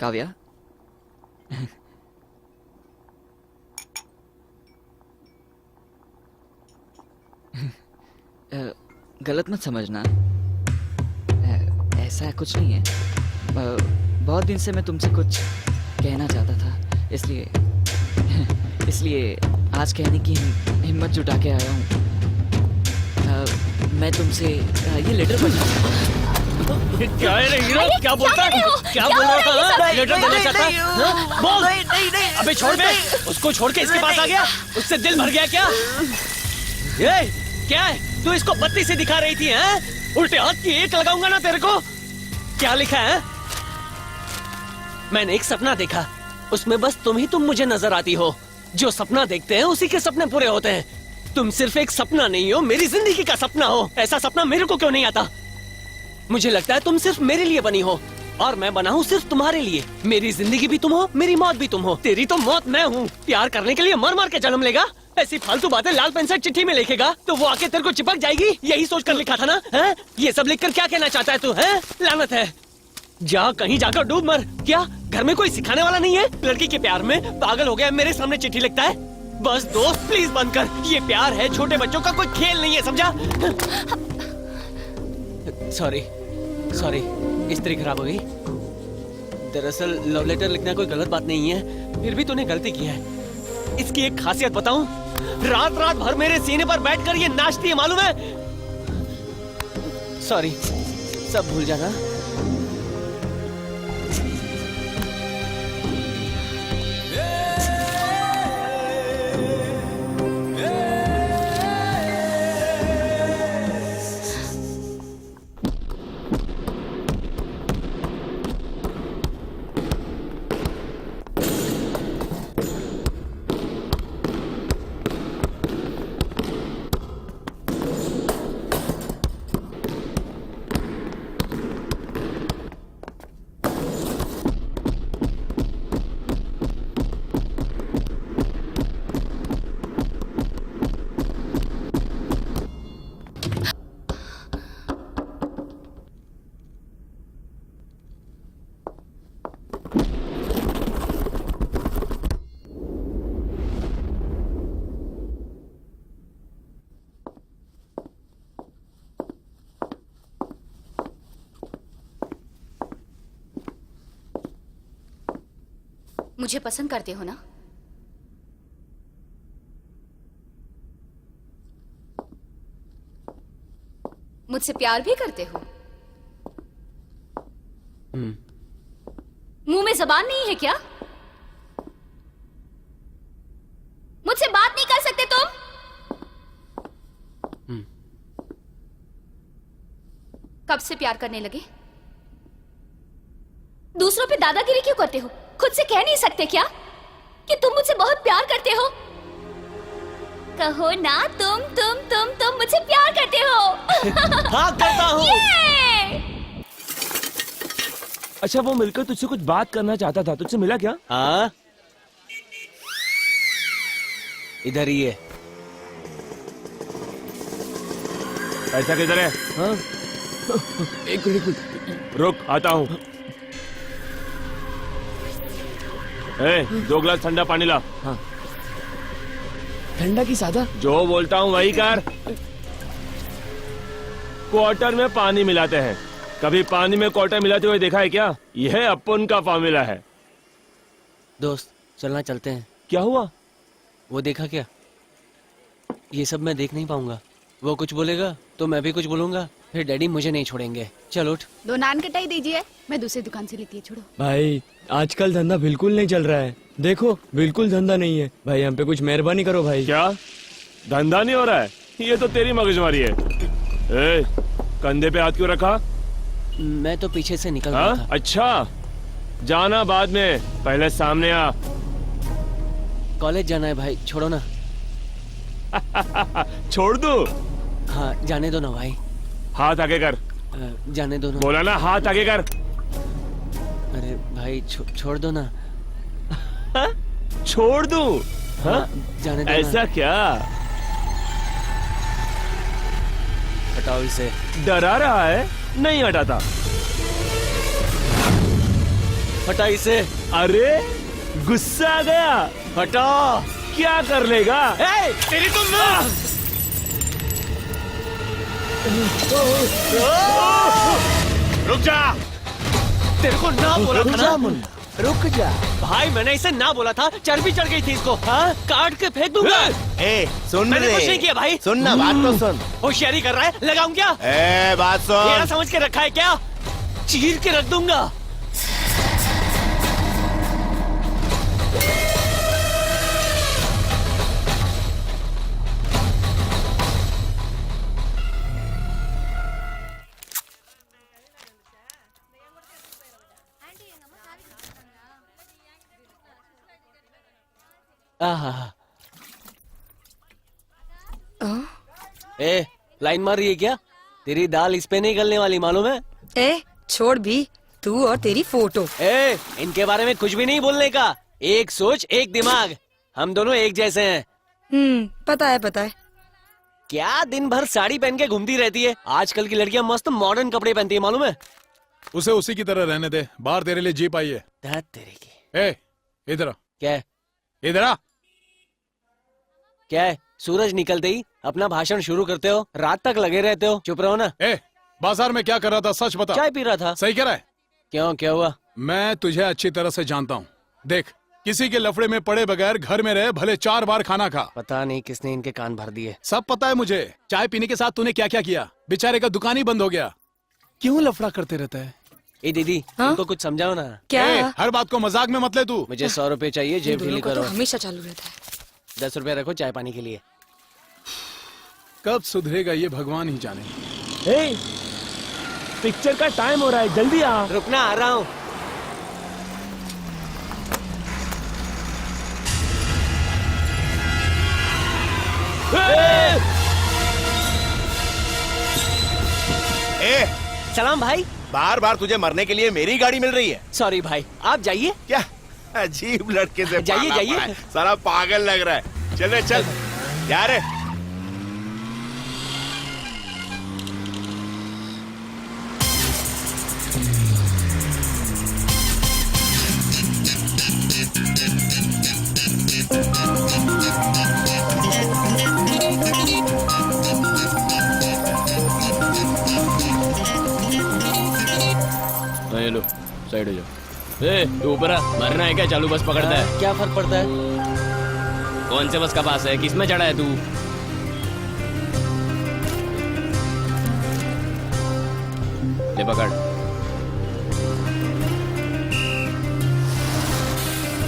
Speaker 2: काव्या, गलत मत समझना, ऐसा कुछ नहीं है। बहुत दिन से मैं तुमसे कुछ कहना चाहता था, इसलिए आज कहने की हिम्मत जुटा के आया हूँ। मैं तुमसे ये लेटर
Speaker 7: क्या है हीरो? क्या बोलता है? क्या बोल रहा था? लेटर देना चाहता है? बोल। अबे छोड़ बे, उसको छोड़ के इसके पास आ गया, उससे दिल भर गया क्या? ये क्या है? तू इसको बत्ती से दिखा रही थी, हैं? उल्टे हाथ की एक लगाऊंगा ना तेरे को। क्या लिखा है? मैंने एक सपना देखा, उसमें बस तुम मुझे नजर आती हो। जो सपना देखते हैं उसी के सपने पूरे होते हैं। तुम सिर्फ एक सपना नहीं हो, मेरी जिंदगी का सपना हो। ऐसा सपना मेरे को क्यों नहीं आता? मुझे लगता है तुम सिर्फ मेरे लिए बनी हो और मैं बना हूँ सिर्फ तुम्हारे लिए। मेरी जिंदगी भी तुम हो, मेरी मौत भी तुम हो। तेरी तो मौत मैं हूँ। प्यार करने के लिए मर मर के जन्म लेगा, ऐसी फालतू बातें लाल पेन से चिट्ठी में लिखेगा तो वो आके तेरे को चिपक जाएगी। यही सोचकर लिखा था ना? हैं? ये सब लिखकर क्या कहना चाहता है तू? हैं? लानत है। जा कहीं जाकर डूब मर। क्या घर में कोई सिखाने वाला नहीं है? लड़की के प्यार में पागल हो गया, मेरे सामने चिट्ठी लिखता है। बस दोस्त प्लीज बंद कर, ये प्यार है, छोटे बच्चों का कोई खेल नहीं है, समझा? सॉरी सॉरी, स्त्री खराब हो गई। दरअसल लव लेटर लिखना कोई गलत बात नहीं है, फिर भी तूने गलती की है। इसकी एक खासियत बताऊं, रात रात भर मेरे सीने पर बैठकर ये नाचती है, मालूम है? सॉरी, सब भूल जाना।
Speaker 10: मुझे पसंद करते हो ना? मुझसे प्यार भी करते हो? मुंह में जबान नहीं है क्या? मुझसे बात नहीं कर सकते तुम? कब से प्यार करने लगे? दूसरों पे दादागिरी क्यों करते हो? खुद से कह नहीं सकते क्या कि तुम मुझसे बहुत प्यार करते हो? कहो ना, तुम मुझसे प्यार करते हो।
Speaker 7: हाँ करता हूँ।
Speaker 3: अच्छा, वो मिलकर तुझसे कुछ बात करना चाहता था, तुझसे मिला क्या?
Speaker 7: हाँ, इधर ही है।
Speaker 3: पैसा किधर है?
Speaker 7: हाँ?
Speaker 3: एक मिनट रुक, आता हूँ। ए, 2 गिलास ठंडा पानी ला।
Speaker 12: हाँ। ठंडा की सादा?
Speaker 3: जो बोलता हूँ वही कर। क्वार्टर में पानी मिलाते हैं, कभी पानी में क्वार्टर मिलाते हुए देखा है क्या? यह अपन का फॉर्मूला है।
Speaker 7: दोस्त चलना चलते हैं।
Speaker 3: क्या हुआ?
Speaker 7: वो देखा क्या? ये सब मैं देख नहीं पाऊंगा। वो कुछ बोलेगा तो मैं भी कुछ बोलूंगा, फिर डैडी मुझे नहीं छोड़ेंगे। चल उठ।
Speaker 4: 2 नान कटाई दीजिए, मैं दूसरी दुकान से लेती है। छोड़ो
Speaker 12: भाई, आजकल धंधा बिल्कुल नहीं चल रहा है। देखो, बिल्कुल धंधा नहीं है भाई, हम पे कुछ मेहरबानी करो भाई।
Speaker 3: क्या धंधा नहीं हो रहा है? ये तो तेरी मगजमारी है। ए, कंधे पे हाथ क्यों रखा?
Speaker 7: मैं तो पीछे से निकल रहा था।
Speaker 3: अच्छा, जाना बाद में, पहले सामने आ।
Speaker 7: कॉलेज जाना है भाई, छोड़ो ना।
Speaker 3: छोड़ दूं?
Speaker 7: हाँ, जाने दो ना भाई।
Speaker 3: हाथ आगे कर।
Speaker 7: जाने दो ना।
Speaker 3: बोला ना, हाथ आगे कर।
Speaker 7: अरे भाई छोड़ दो ना।
Speaker 3: छोड़ दूं?
Speaker 7: हाँ, जाने दो
Speaker 3: ऐसा
Speaker 7: ना।
Speaker 3: क्या?
Speaker 7: हटाओ इसे।
Speaker 3: डरा रहा है? नहीं हटाता।
Speaker 7: हटा इसे।
Speaker 3: अरे गुस्सा आ गया?
Speaker 7: हटा।
Speaker 3: क्या कर लेगा?
Speaker 7: तेरी तुम
Speaker 3: रुक जा।
Speaker 7: तेरे को ना बोला था ना?
Speaker 3: रुक जा।
Speaker 7: भाई मैंने इसे ना बोला था, चर्बी चढ़ गई थी इसको। हाँ, काट के फेंक दूंगा।
Speaker 5: ए, सुन
Speaker 7: मैंने
Speaker 5: रे।
Speaker 7: कुछ नहीं किया भाई।
Speaker 5: सुन ना, बात तो सुन।
Speaker 7: होशियारी कर रहा है, लगाऊं क्या?
Speaker 5: ए, बात सुन।
Speaker 7: मेरा समझ के रखा है क्या? चीर के रख दूंगा। ए, लाइन मार रही है क्या? तेरी दाल इस पे नहीं गलने वाली, मालूम है?
Speaker 8: ए, छोड़ भी, तू और तेरी फोटो।
Speaker 7: ए, इनके बारे में कुछ भी नहीं बोलने का। एक सोच, एक दिमाग, हम दोनों एक जैसे हैं।
Speaker 8: पता है पता है।
Speaker 7: क्या दिन भर साड़ी पहन के घूमती रहती है? आजकल की लड़कियां मस्त मॉडर्न कपड़े पहनती है, मालूम है?
Speaker 6: उसे उसी की तरह रहने दे। बाहर तेरे लिए जीप आई है।
Speaker 7: तेरे की।
Speaker 6: ए, इधर आ।
Speaker 7: क्या है?
Speaker 6: इधर आ।
Speaker 7: क्या है? सूरज निकलते ही अपना भाषण शुरू करते हो, रात तक लगे रहते हो। चुप रहो ना।
Speaker 6: ए, बाजार में क्या कर रहा था? सच बता।
Speaker 7: चाय पी रहा था।
Speaker 6: सही कह रहा है?
Speaker 7: क्यों, क्या हुआ?
Speaker 6: मैं तुझे अच्छी तरह से जानता हूँ। देख, किसी के लफड़े में पड़े बगैर घर में रहे, भले 4 बार खाना खा।
Speaker 7: पता नहीं किसने इनके कान भर दिए।
Speaker 6: सब पता है मुझे। चाय पीने के साथ तूने क्या क्या किया। बेचारे का दुकान ही बंद हो गया। क्यों लफड़ा करते रहता है?
Speaker 7: ए दीदी, इनको कुछ समझाओ ना।
Speaker 8: क्या?
Speaker 6: हर बात को मजाक में मत ले तू।
Speaker 7: मुझे 100 रुपए चाहिए, जेब ढीली
Speaker 8: तो
Speaker 7: करो।
Speaker 8: हमेशा चालू रहता है।
Speaker 7: 10 रुपए रखो चाय पानी के लिए।
Speaker 6: कब सुधरेगा ये भगवान ही जाने।
Speaker 3: ए, पिक्चर का टाइम हो रहा है, जल्दी आ।
Speaker 7: रुकना, आ रहा हूँ।
Speaker 5: ए,
Speaker 7: सलाम भाई।
Speaker 5: बार बार तुझे मरने के लिए मेरी गाड़ी मिल रही है।
Speaker 7: सॉरी भाई, आप जाइए।
Speaker 5: क्या अजीब लड़के से
Speaker 7: जाइए,
Speaker 5: पाला
Speaker 7: जाइए।
Speaker 5: पड़ा है। सारा पागल लग रहा है। चल रे चल यार।
Speaker 12: लो, साइड हो जाओ। ए, तू ऊपर आ। मरना है क्या? चालू बस पकड़ता है।
Speaker 7: क्या फर्क पड़ता है?
Speaker 12: कौन से बस का पास है? किस में चढ़ा है तू? ले पकड़।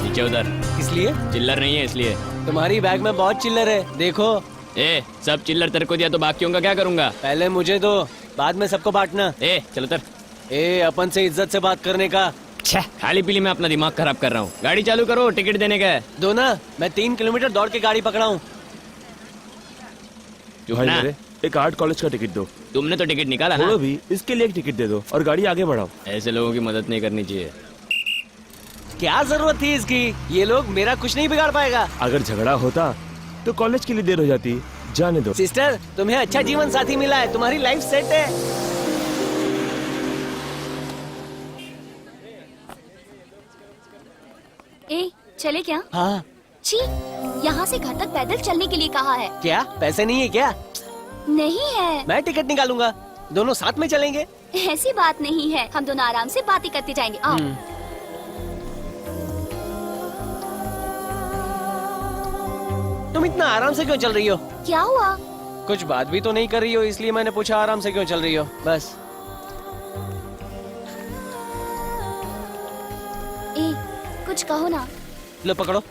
Speaker 12: नीचे उधर।
Speaker 7: इसलिए
Speaker 12: चिल्लर नहीं है इसलिए।
Speaker 7: तुम्हारी बैग में बहुत चिल्लर है, देखो।
Speaker 12: ए, सब चिल्लर तेरे को दिया तो बाकियों का क्या करूंगा?
Speaker 7: पहले मुझे दो, बाद में सबको बांटना।
Speaker 12: ए, चलो उतर।
Speaker 7: ए, अपन से इज्जत से बात करने का।
Speaker 12: खाली पीली में अपना दिमाग खराब कर रहा हूँ। गाड़ी चालू करो, टिकट देने का है।
Speaker 7: दो ना, मैं 3 किलोमीटर दौड़ के गाड़ी पकड़ा हूँ।
Speaker 3: भाई मेरे एक आर्ट कॉलेज का टिकट दो।
Speaker 12: तुमने तो टिकट निकाला ना।
Speaker 3: छोड़ो भी, इसके लिए एक टिकट दे दो और गाड़ी आगे बढ़ाओ।
Speaker 12: ऐसे लोगों की मदद नहीं करनी चाहिए।
Speaker 7: क्या जरूरत थी इसकी? ये लोग मेरा कुछ नहीं बिगाड़ पाएगा।
Speaker 3: अगर झगड़ा होता तो कॉलेज के लिए देर हो जाती। जाने दो।
Speaker 7: सिस्टर, तुम्हें अच्छा जीवन साथी मिला है, तुम्हारी लाइफ सेट है।
Speaker 10: ए, चले क्या?
Speaker 7: हाँ।
Speaker 10: छी, यहाँ से घर तक पैदल चलने के लिए कहा है।
Speaker 7: क्या पैसे नहीं है क्या?
Speaker 10: नहीं है।
Speaker 7: मैं टिकट निकालूंगा, दोनों साथ में चलेंगे।
Speaker 10: ऐसी बात नहीं है, हम दोनों आराम से बातें करते जाएंगे। आओ।
Speaker 7: तुम इतना आराम से क्यों चल रही हो?
Speaker 10: क्या हुआ?
Speaker 7: कुछ बात भी तो नहीं कर रही हो, इसलिए मैंने पूछा आराम से क्यों चल रही हो, बस।
Speaker 10: ए, कुछ कहो ना।
Speaker 7: लो पकड़ो।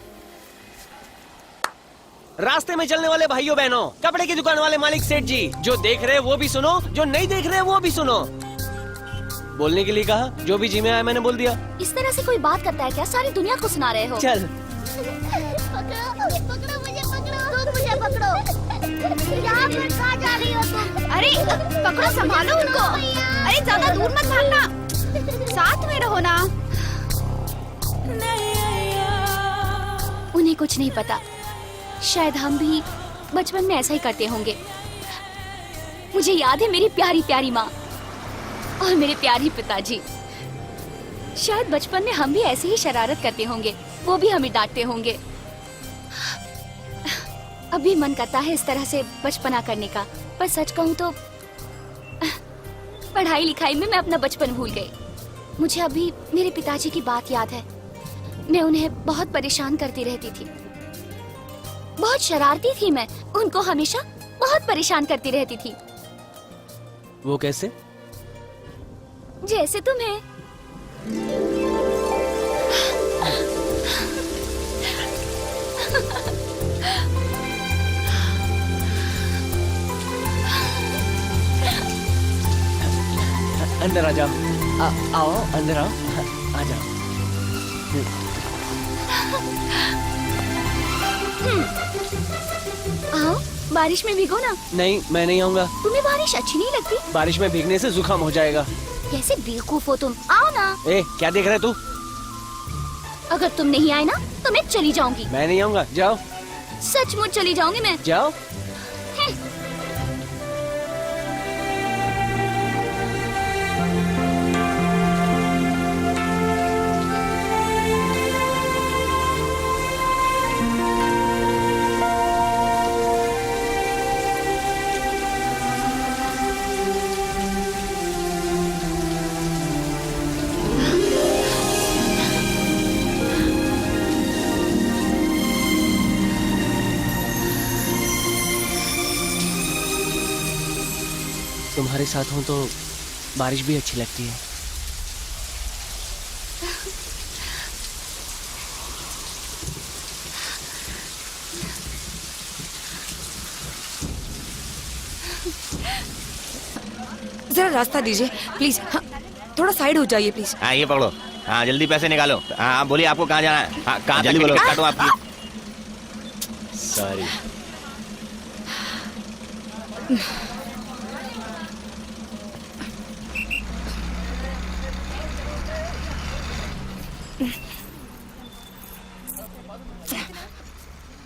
Speaker 7: रास्ते में चलने वाले भाइयों बहनों, कपड़े की दुकान वाले मालिक सेठ जी, जो देख रहे हैं वो भी सुनो, जो नहीं देख रहे हैं वो भी सुनो। बोलने के लिए कहा, जो भी जी में आया मैंने बोल दिया।
Speaker 10: इस तरह से कोई बात करता है क्या? सारी दुनिया को सुना रहे हो।
Speaker 7: चल।
Speaker 10: पकड़ो मुझे, पकड़ो तुम मुझे, पकड़ो। कहाँ जा रही हो तुम? अरे पकड़ो, संभालो उनको। अरे ज्यादा दूर मत भागना, साथ में रहो ना। उन्हें कुछ नहीं पता, शायद हम भी बचपन में ऐसा ही करते होंगे। मुझे याद है मेरी प्यारी प्यारी माँ और मेरे प्यारे पिताजी। शायद बचपन में हम भी ऐसे ही शरारत करते होंगे, वो भी हमें डांटते होंगे। अभी मन करता है इस तरह से बचपना करने का, पर सच कहूँ तो पढ़ाई लिखाई में मैं अपना बचपन भूल गई। मुझे अभी मेरे पिताजी की बात याद है। मैं उन्हें बहुत परेशान करती रहती थी, बहुत शरारती थी मैं, उनको हमेशा बहुत परेशान करती रहती थी।
Speaker 7: वो कैसे?
Speaker 10: जैसे तुम्हें।
Speaker 7: अंदर आ जाओ। आओ अंदर आओ, आ जाओ।
Speaker 10: आओ, बारिश में भीगो ना।
Speaker 7: नहीं, मैं नहीं आऊंगा।
Speaker 10: तुम्हें बारिश अच्छी नहीं लगती?
Speaker 7: बारिश में भीगने से जुकाम हो जाएगा।
Speaker 10: कैसे बेवकूफ हो तुम, आओ ना।
Speaker 7: ए, क्या देख रहे तू?
Speaker 10: अगर तुम नहीं आए ना तो मैं चली जाऊंगी।
Speaker 7: मैं नहीं आऊंगा, जाओ।
Speaker 10: सचमुच चली जाऊंगी मैं।
Speaker 7: जाओ। तुम्हारे साथ हूँ तो बारिश भी अच्छी लगती है।
Speaker 8: जरा रास्ता दीजिए प्लीज। हाँ, थोड़ा साइड हो जाइए प्लीज।
Speaker 1: हाँ ये पकड़ो। हाँ जल्दी पैसे निकालो। हाँ बोलिए आपको कहाँ जाना है? हाँ कहाँ जल्दी बोलो, काटो आपकी।
Speaker 7: सॉरी।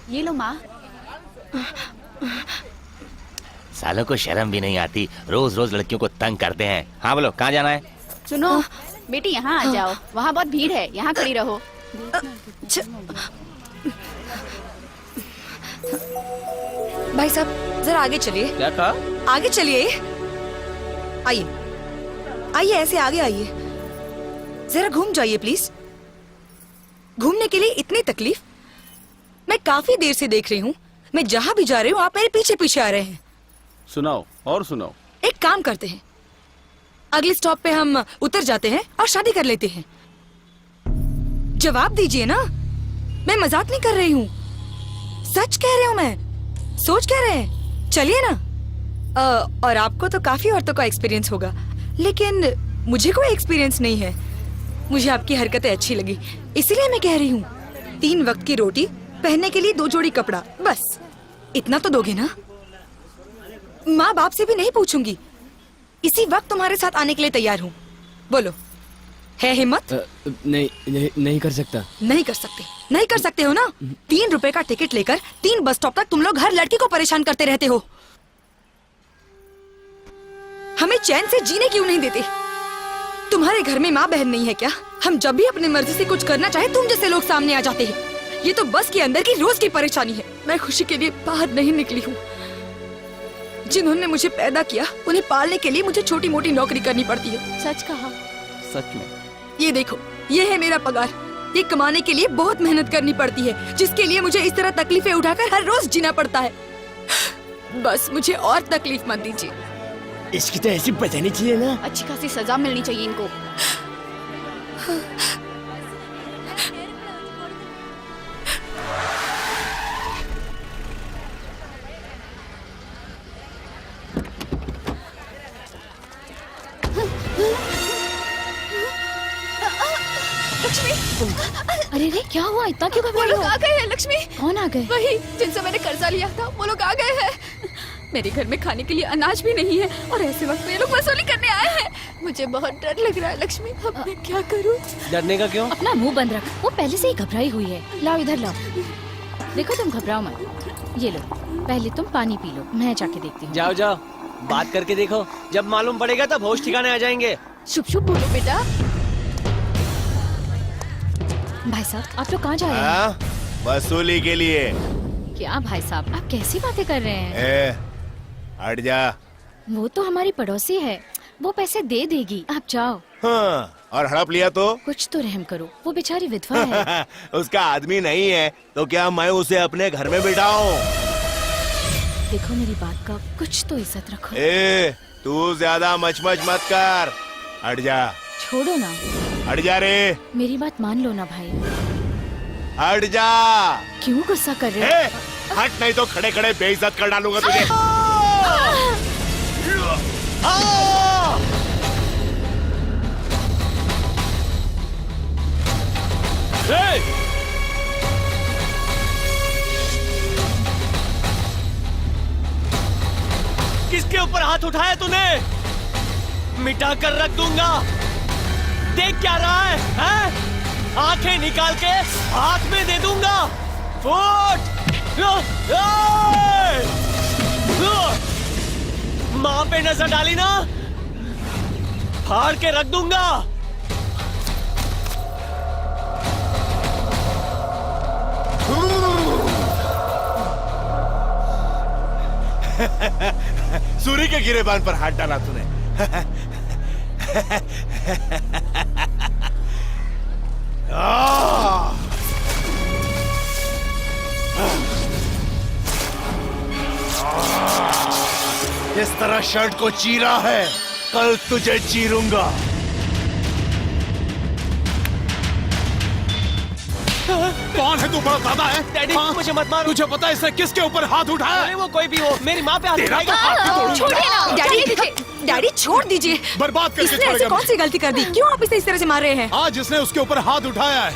Speaker 4: ये लो माँ।
Speaker 1: सालों को शर्म भी नहीं आती, रोज रोज लड़कियों को तंग करते हैं। हाँ बोलो कहाँ जाना है?
Speaker 4: सुनो बेटी, यहाँ आ जाओ, वहाँ बहुत भीड़ है, यहाँ खड़ी रहो।
Speaker 8: भाई साहब जरा आगे चलिए।
Speaker 7: क्या कहा?
Speaker 8: आगे चलिए। आइए आइए, ऐसे आगे आइए। जरा घूम जाइए प्लीज। घूमने के लिए इतनी तकलीफ? मैं काफी देर से देख रही हूँ, मैं जहाँ भी जा रही हूँ आप मेरे पीछे पीछे आ रहे हैं।
Speaker 7: सुनाओ और सुनाओ।
Speaker 8: एक काम करते हैं, अगले स्टॉप पे हम उतर जाते हैं और शादी कर लेते हैं। जवाब दीजिए ना, मैं मजाक नहीं कर रही हूँ, सच कह रही हूँ मैं। सोच कह रहे हैं, चलिए ना। और आपको तो काफी औरतों का एक्सपीरियंस होगा, लेकिन मुझे कोई एक्सपीरियंस नहीं है। मुझे आपकी हरकतें अच्छी लगी, इसीलिए मैं कह रही हूँ। 3 वक्त की रोटी, पहनने के लिए 2 जोड़ी कपड़ा, बस इतना तो दोगे ना? माँ बाप से भी नहीं पूछूंगी, इसी वक्त तुम्हारे साथ आने के लिए तैयार हूँ। बोलो, है हिम्मत?
Speaker 12: नहीं कर सकता।
Speaker 8: नहीं कर सकते? नहीं कर सकते हो ना? 3 रुपए का टिकट लेकर 3 बस स्टॉप तक तुम लोग हर लड़की को परेशान करते रहते हो। हमें चैन से जीने क्यों नहीं देते? तुम्हारे घर में माँ बहन नहीं है क्या? हम जब भी अपनी मर्जी से कुछ करना चाहे तुम जैसे लोग सामने आ जाते हैं। ये तो बस के अंदर की रोज की परेशानी है। मैं खुशी के लिए बाहर नहीं निकली हूँ। जिन्होंने मुझे पैदा किया उन्हें पालने के लिए मुझे छोटी मोटी नौकरी करनी पड़ती है।
Speaker 4: सच कहा।
Speaker 12: सच में।
Speaker 8: ये देखो, ये है मेरा पगार। ये कमाने के लिए बहुत मेहनत करनी पड़ती है, जिसके लिए मुझे इस तरह तकलीफें उठाकर हर रोज जीना पड़ता है। बस मुझे और तकलीफ मत दीजिए।
Speaker 3: इसकी तो ऐसी बचानी चाहिए ना।
Speaker 4: अच्छी खासी सजा मिलनी चाहिए इनको। लक्ष्मी,
Speaker 9: अरे रे क्या हुआ, इतना क्यों
Speaker 4: वो
Speaker 9: घबराई
Speaker 4: लोग
Speaker 9: हो?
Speaker 4: आ गए हैं लक्ष्मी।
Speaker 9: कौन आ गए?
Speaker 4: वही जिनसे मैंने कर्जा लिया था, वो लोग आ गए हैं। मेरे घर में खाने के लिए अनाज भी नहीं है और ऐसे वक्त में ये लोग वसूली करने आए हैं। मुझे बहुत डर लग रहा है लक्ष्मी, अब मैं क्या करूं?
Speaker 7: डरने का क्यों?
Speaker 9: अपना मुंह बंद रख, वो पहले से ही घबराई हुई है। लाओ इधर लाओ। देखो तुम घबराओ मत। ये लो, पहले तुम पानी पी लो, मैं जाके देखती हूँ।
Speaker 7: जाओ जाओ, बात करके देखो, जब मालूम पड़ेगा तब होश ठिकाने आ जाएंगे।
Speaker 4: शुभ शुभ बोलो बेटा।
Speaker 9: भाई साहब आप लोग कहाँ जा रहे हैं?
Speaker 5: वसूली के लिए।
Speaker 9: क्या भाई साहब, आप कैसी बातें कर रहे हैं?
Speaker 5: हट जा।
Speaker 9: वो तो हमारी पड़ोसी है, वो पैसे दे देगी, आप जाओ।
Speaker 5: हाँ, और हड़प लिया तो?
Speaker 9: कुछ तो रहम करो, वो बेचारी विधवा है।
Speaker 5: उसका आदमी नहीं है तो क्या मैं उसे अपने घर में बिठाऊं?
Speaker 9: देखो मेरी बात का कुछ तो इज्जत रखो।
Speaker 5: तू ज्यादा मचमच मत कर, हट जा।
Speaker 9: छोड़ो ना।
Speaker 5: हट जा रे।
Speaker 9: मेरी बात मान लो ना भाई।
Speaker 5: हट जा।
Speaker 9: क्यों गुस्सा कर रहे हो?
Speaker 5: हट, नहीं तो खड़े खड़े बेइज्जत कर डालूंगा तुझे।
Speaker 7: किसके ऊपर हाथ उठाया तूने? मिटा कर रख दूंगा। देख क्या रहा है, हैं? आंखें निकाल के हाथ में दे दूंगा। फुट! माँ पे नजर डाली ना, फाड़ के रख दूंगा।
Speaker 5: सूरी के गिरेबान पर हाथ डाला तूने। जिस तरह शर्ट को चीरा है कल तुझे चीरूंगा।
Speaker 6: कौन है तू? बड़ा दादा है?
Speaker 7: डैडी मुझे मत मारो।
Speaker 6: तुझे पता है इसने किसके ऊपर हाथ उठाया?
Speaker 7: अरे वो कोई भी हो, मेरी माँ पे हाथ
Speaker 6: तेरा
Speaker 7: उठाएगा।
Speaker 6: तो हाथ भी तोड़ूंगा।
Speaker 8: छोड़िए ना डैडी, डैडी छोड़ दीजिए।
Speaker 6: बर्बाद करके
Speaker 8: इसने ऐसी
Speaker 6: छोड़ेगा
Speaker 8: कौन सी गलती कर दी? क्यों आप इसे इस तरह से मार रहे हैं?
Speaker 6: आज इसने उसके ऊपर हाथ उठाया है,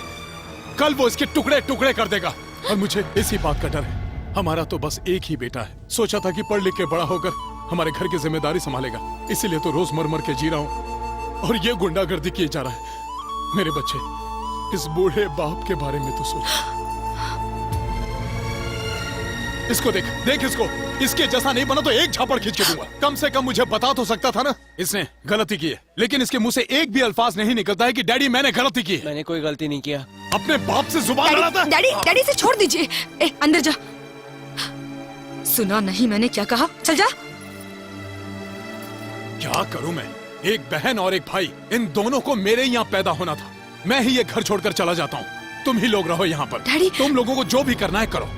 Speaker 6: कल वो इसके टुकड़े टुकड़े कर देगा। और मुझे इसी बात का डर है। हमारा तो बस एक ही बेटा है। सोचा था कि पढ़ लिख के बड़ा होकर हमारे घर की जिम्मेदारी संभालेगा, इसीलिए तो रोज मर मर के जी रहा हूँ। और ये गुंडागर्दी किए जा रहा है। मेरे बच्चे, इस बूढ़े बाप के बारे में तो सोच। इसको देख, देख इसको। इसके जैसा नहीं बना तो एक झापड़ खींच के दूंगा। कम से कम मुझे बता तो सकता था ना इसने गलती की है। लेकिन इसके मुंह से एक भी अल्फाज नहीं निकलता है कि डैडी मैंने गलती की है।
Speaker 7: मैंने कोई गलती नहीं किया।
Speaker 6: अपने बाप से जुबान लड़ाता है।
Speaker 8: डैडी, डैडी से छोड़ दीजिए। ए, अंदर जा। सुना नहीं मैंने क्या कहा? चल जा।
Speaker 6: क्या करूं मैं? एक बहन और एक भाई, इन दोनों को मेरे यहाँ पैदा होना था। मैं ही ये घर छोड़कर चला जाता हूँ। तुम ही लोग रहो यहाँ पर।
Speaker 8: डैडी,
Speaker 6: तुम लोगों को जो भी करना है करो।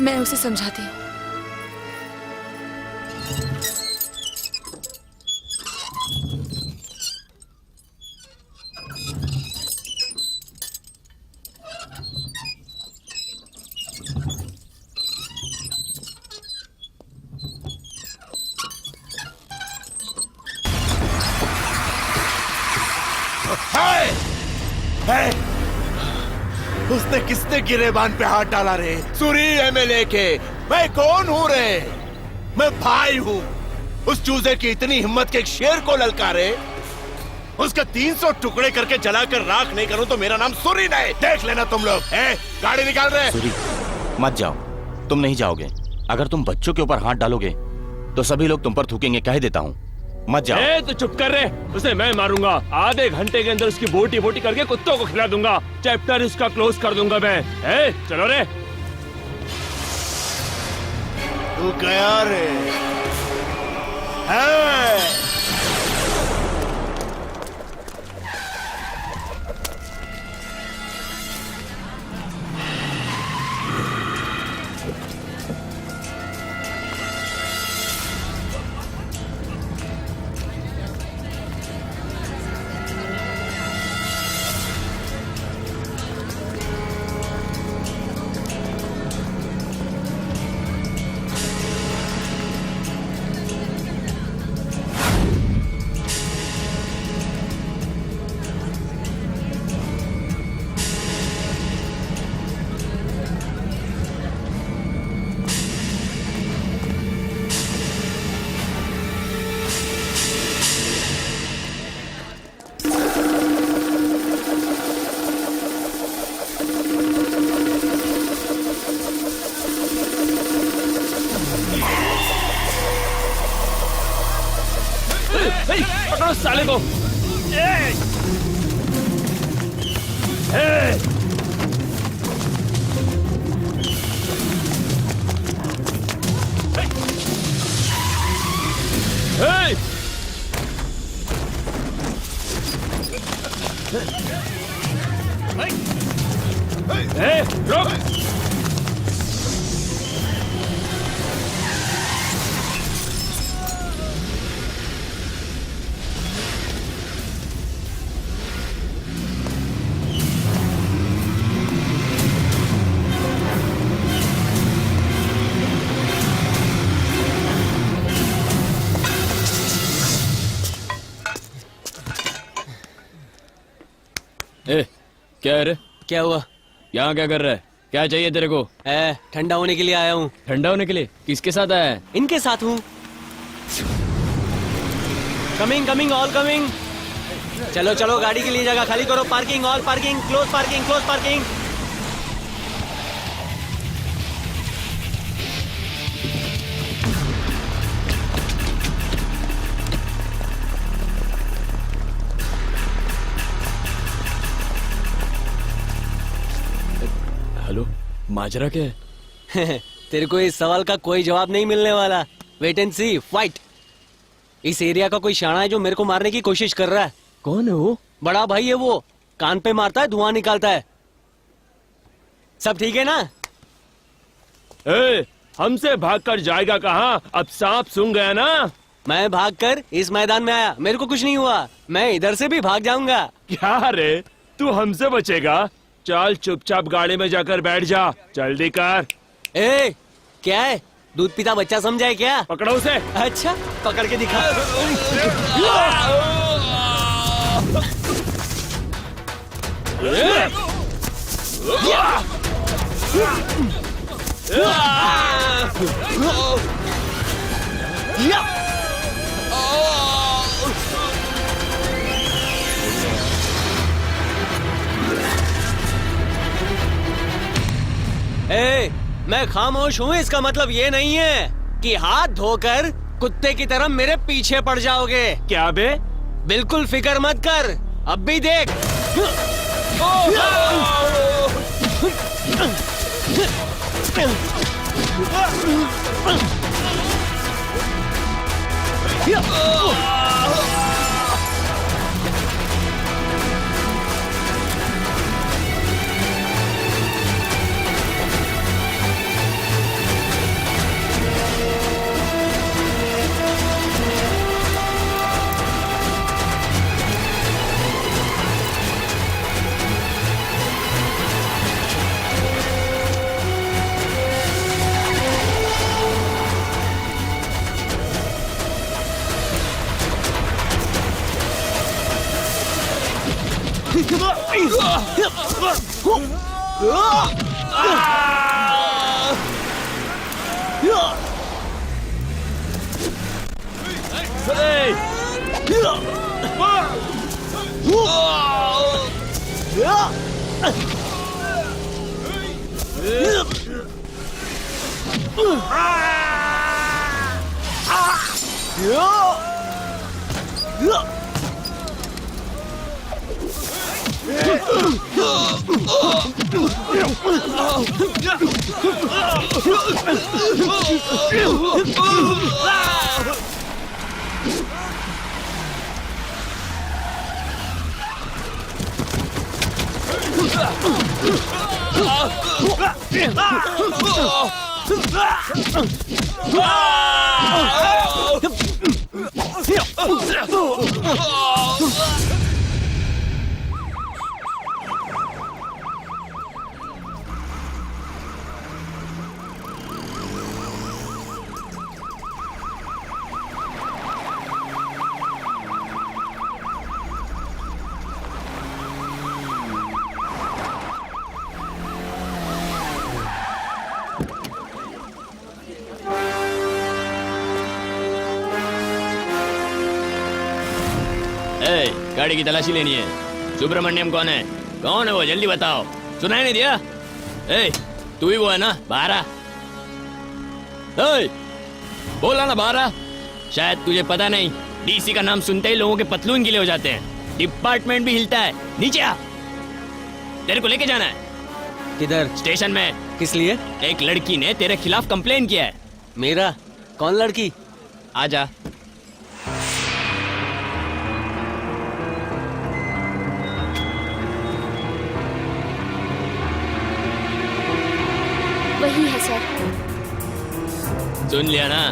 Speaker 8: मैं उसे समझाती हूँ।
Speaker 5: उसने किसने गिरेबान पे हाथ डाला रे? सूरी एमएलए के। मैं कौन हूँ रे? मैं भाई हूँ। उस चूजे की इतनी हिम्मत के एक शेर को ललकारे, उसके 300 टुकड़े करके जलाकर राख नहीं करूँ तो मेरा नाम सूरी नहीं। देख लेना तुम लोग। गाड़ी निकाल रहे।
Speaker 1: सूरी, मत जाओ, तुम नहीं जाओगे। अगर तुम बच्चों के ऊपर हाथ डालोगे तो सभी लोग तुम पर थूकेंगे, कह देता हूँ। मत जाओ।
Speaker 3: तो चुप कर रहे। उसे मैं मारूंगा। आधे घंटे के अंदर उसकी बोटी बोटी करके कुत्तों को खिला दूंगा। चैप्टर इसका क्लोज कर दूंगा मैं। चलो रे।
Speaker 5: तू गया रे?
Speaker 3: पकड़ो साले को। रुक। क्या है रे?
Speaker 7: क्या हुआ?
Speaker 3: यहाँ क्या कर रहा है? क्या चाहिए तेरे को?
Speaker 7: ठंडा होने के लिए आया हूँ।
Speaker 3: ठंडा होने के लिए? किसके साथ आया है?
Speaker 7: इनके साथ हूँ। Coming coming all coming. चलो चलो, गाड़ी के लिए जगह खाली करो। Parking all parking, close parking, close parking.
Speaker 3: Hello, माजरा क्या है?
Speaker 7: तेरे को इस सवाल का कोई जवाब नहीं मिलने वाला। Wait and see, fight. इस एरिया का कोई शाना है जो मेरे को मारने की कोशिश कर रहा है।
Speaker 3: कौन है वो?
Speaker 7: बड़ा भाई है वो। कान पे मारता है, धुआं निकालता है। सब ठीक है ना?
Speaker 3: हमसे भागकर जाएगा कहाँ? अब सांप सूंघ गया ना।
Speaker 7: मैं भागकर इस मैदान में आया, मेरे को कुछ नहीं हुआ। मैं इधर से भी भाग जाऊंगा।
Speaker 3: क्या रे, तू हमसे बचेगा? चल चुपचाप गाड़ी में जाकर बैठ जा, जल्दी कर।
Speaker 7: ए, क्या है? दूध पीता बच्चा समझा है क्या?
Speaker 3: पकड़ो उसे।
Speaker 7: अच्छा, पकड़ के दिखा। ए, मैं खामोश हूँ इसका मतलब ये नहीं है कि हाथ धोकर कुत्ते की तरह मेरे पीछे पड़ जाओगे।
Speaker 3: क्या बे?
Speaker 7: बिल्कुल फिक्र मत कर, अब भी देख।
Speaker 12: गाड़ी की तलाशी लेनी है। सुब्रमण्यम कौन है? कौन है वो? जल्दी बताओ। सुनाई नहीं दिया? ए, तू ही वो है ना? बाहर आ। ए, बोला ना बाहर आ। शायद तुझे पता नहीं, डीसी का नाम सुनते ही लोगों के पतलून गीले हो जाते हैं। डिपार्टमेंट भी हिलता है। नीचे आ, तेरे को लेके जाना है।
Speaker 7: किधर?
Speaker 12: स्टेशन में।
Speaker 7: किस लिए?
Speaker 12: एक लड़की ने तेरे खिलाफ कंप्लेन किया है।
Speaker 7: मेरा? कौन लड़की?
Speaker 12: आजा।
Speaker 10: वही है सर।
Speaker 12: सुन लिया ना?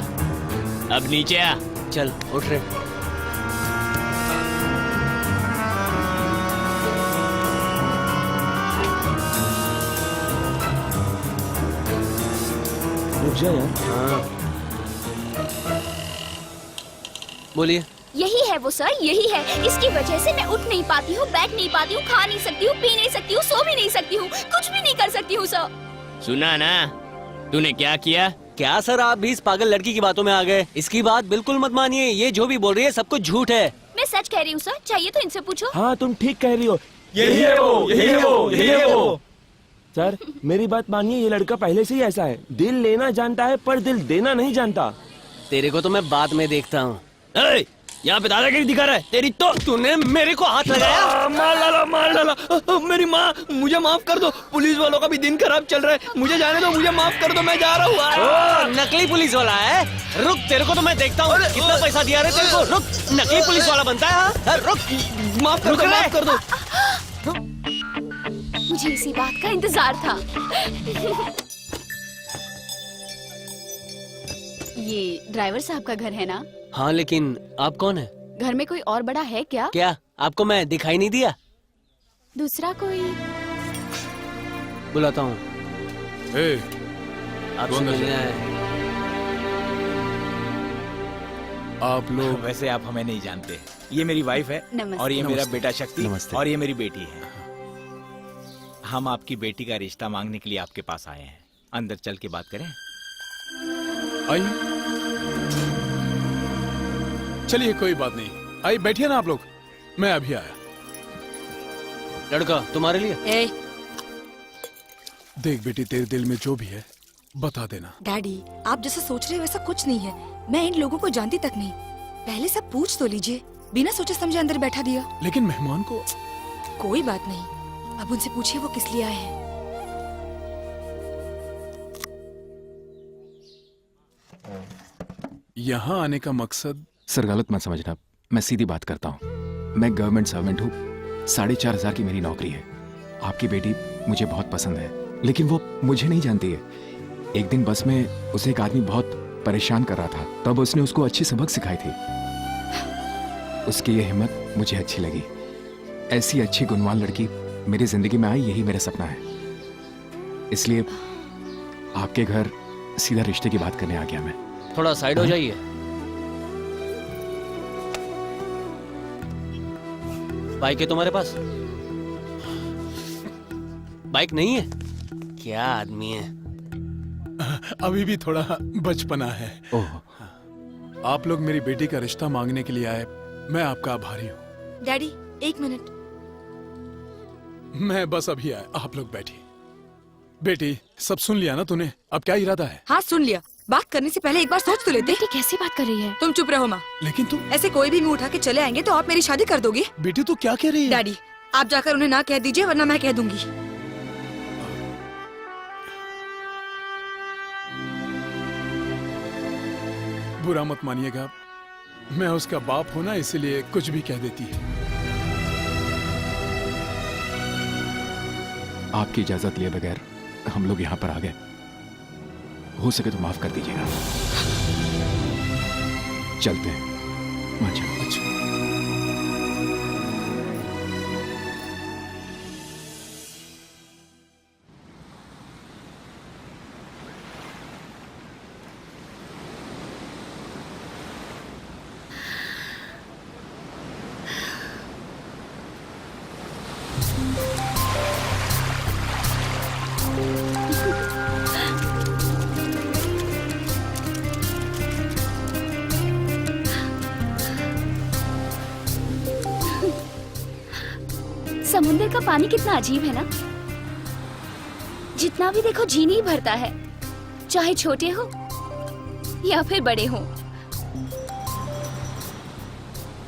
Speaker 12: अब नीचे आ।
Speaker 7: चल उठ रे।
Speaker 3: रुक जा यार।
Speaker 7: हाँ, बोलिए।
Speaker 10: यही है वो सर, यही है। इसकी वजह से मैं उठ नहीं पाती हूँ, बैठ नहीं पाती हूँ, खा नहीं सकती हूँ, पी नहीं सकती हूँ, सो भी नहीं सकती हूँ, कुछ भी नहीं कर सकती हूँ सर।
Speaker 12: सुना ना तूने क्या किया?
Speaker 7: क्या सर, आप भी इस पागल लड़की की बातों में आ गए। इसकी बात बिल्कुल मत मानिए, ये जो भी बोल रही है सब कुछ झूठ है।
Speaker 10: मैं सच कह रही हूँ सर, चाहिए तो इनसे पूछो।
Speaker 3: हाँ तुम ठीक कह रही हो। यही है वो, यही है वो, यही है वो। सर मेरी बात मानिए, ये लड़का पहले से ही ऐसा है। दिल लेना जानता है पर दिल देना नहीं जानता।
Speaker 7: तेरे को तो मैं बाद में देखता हूँ।
Speaker 12: यहाँ पे दादागिरी दिखा रहा है तेरी तो।
Speaker 7: तूने मेरे को हाथ लगाया।
Speaker 12: मार डाला, मार डाला। मेरी माँ, मुझे माफ कर दो। पुलिस वालों का भी दिन खराब चल रहा है, मुझे जाने दो, मुझे माफ कर दो, मैं जा रहा हूँ।
Speaker 7: नकली पुलिस वाला है? रुक, तेरे को तो मैं देखता हूँ कितना पैसा दिया रे तेरे को। रुक, नकली पुलिस वाला बनता है? हाँ? रुक,
Speaker 12: माफ कर दो, माफ कर दो।
Speaker 10: मुझे इसी बात का इंतजार था।
Speaker 4: ये ड्राइवर साहब का घर है ना?
Speaker 7: हाँ, लेकिन आप कौन है?
Speaker 4: घर में कोई और बड़ा है क्या?
Speaker 7: क्या आपको मैं दिखाई नहीं दिया?
Speaker 4: दूसरा कोई?
Speaker 7: बुलाता हूँ।
Speaker 6: ए,
Speaker 7: आपसे मिलना है।
Speaker 6: आप लोग
Speaker 11: वैसे आप हमें नहीं जानते। ये मेरी वाइफ है
Speaker 4: नमस्ते।
Speaker 11: और ये मेरा
Speaker 6: नमस्ते।
Speaker 11: बेटा शक्ति
Speaker 6: नमस्ते।
Speaker 11: और ये मेरी बेटी है। हम आपकी बेटी का रिश्ता मांगने के लिए आपके पास आए हैं। अंदर चल के बात करें?
Speaker 6: आइए, चलिए कोई बात नहीं, आइए बैठिए ना आप लोग, मैं अभी आया।
Speaker 7: लड़का तुम्हारे लिए।
Speaker 8: ए,
Speaker 6: देख बेटी, तेरे दिल में जो भी है बता देना।
Speaker 8: डैडी, आप जैसा सोच रहे हो वैसा कुछ नहीं है। मैं इन लोगों को जानती तक नहीं। पहले सब पूछ तो लीजिए। बिना सोचे समझे अंदर बैठा दिया।
Speaker 6: लेकिन मेहमान को।
Speaker 8: कोई बात नहीं, अब उनसे पूछिए वो किस लिए आए हैं।
Speaker 6: यहाँ आने का मकसद?
Speaker 14: सर गलत मत समझना, मैं सीधी बात करता हूँ। मैं गवर्नमेंट सर्वेंट हूँ, 4,500 की मेरी नौकरी है। आपकी बेटी मुझे बहुत पसंद है, लेकिन वो मुझे नहीं जानती है। एक दिन बस में उसे एक आदमी बहुत परेशान कर रहा था, तब उसने उसको अच्छी सबक सिखाई थी। उसकी ये हिम्मत मुझे अच्छी लगी। ऐसी अच्छी गुणवान लड़की मेरी जिंदगी में आई, यही मेरा सपना है। इसलिए आपके घर सीधा रिश्ते की बात करने आ गया मैं।
Speaker 7: थोड़ा साइड हो जाइए। बाइक है तुम्हारे पास? बाइक नहीं है? क्या आदमी है।
Speaker 6: अभी भी थोड़ा बचपना है।
Speaker 14: ओह,
Speaker 6: आप लोग मेरी बेटी का रिश्ता मांगने के लिए आए, मैं आपका आभारी हूँ।
Speaker 8: Daddy, 1 minute.
Speaker 6: मैं बस अभी आया, आप लोग बैठिए। बेटी, सब सुन लिया ना तूने? अब क्या इरादा है?
Speaker 8: हाँ, सुन लिया। बात करने से पहले एक बार सोच तो लेते।
Speaker 9: बेटी कैसी बात कर रही है?
Speaker 8: तुम चुप रहो माँ।
Speaker 6: लेकिन तुम
Speaker 8: ऐसे कोई भी मुंह उठा के चले आएंगे तो आप मेरी शादी कर दोगे?
Speaker 6: बेटी तू क्या कह रही है?
Speaker 8: डैडी, आप जाकर उन्हें ना कह दीजिए, वरना मैं कह दूंगी।
Speaker 6: बुरा मत मानिएगा, मैं उसका बाप हूं ना, इसीलिए कुछ भी कह देती है।
Speaker 14: आपकी इजाजत लिए बगैर हम लोग यहाँ पर आ गए। हो सके तो माफ कर दीजिएगा। चलते हैं। अच्छा।
Speaker 10: समुंदर का पानी कितना अजीब है ना। जितना भी देखो जी नहीं भरता है, चाहे छोटे हो या फिर बड़े हो।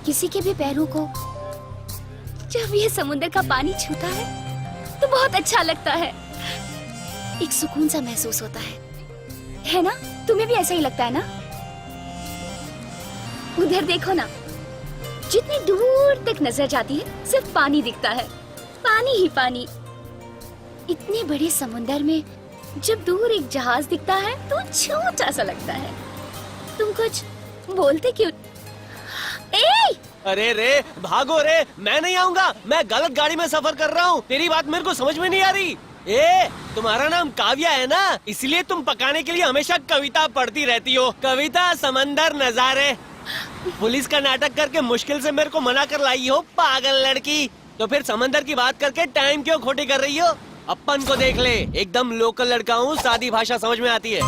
Speaker 10: किसी के भी पैरों को जब ये समुंदर का पानी छूता है तो बहुत अच्छा लगता है। एक सुकून सा महसूस होता है ना? तुम्हें भी ऐसा ही लगता है ना? उधर देखो ना, जितनी दूर तक नजर जाती है सिर्फ पानी दिखता है, पानी ही पानी। इतने बड़े समुंदर में जब दूर एक जहाज दिखता है तो छोटा सा लगता है। तुम कुछ बोलते क्यों? ए!
Speaker 7: अरे रे, भागो रे, मैं नहीं आऊंगा। मैं गलत गाड़ी में सफर कर रहा हूँ। तेरी बात मेरे को समझ में नहीं आ रही। ए, तुम्हारा नाम काव्या है ना, इसलिए तुम पकाने के लिए हमेशा कविता पढ़ती रहती हो। कविता, समंदर, नजारे। पुलिस का नाटक करके मुश्किल से मेरे को मना कर लाई हो, पागल लड़की। तो फिर समंदर की बात करके टाइम क्यों खोटी कर रही हो? अपन को देख ले, एकदम लोकल लड़का हूँ, सादी भाषा समझ में आती है।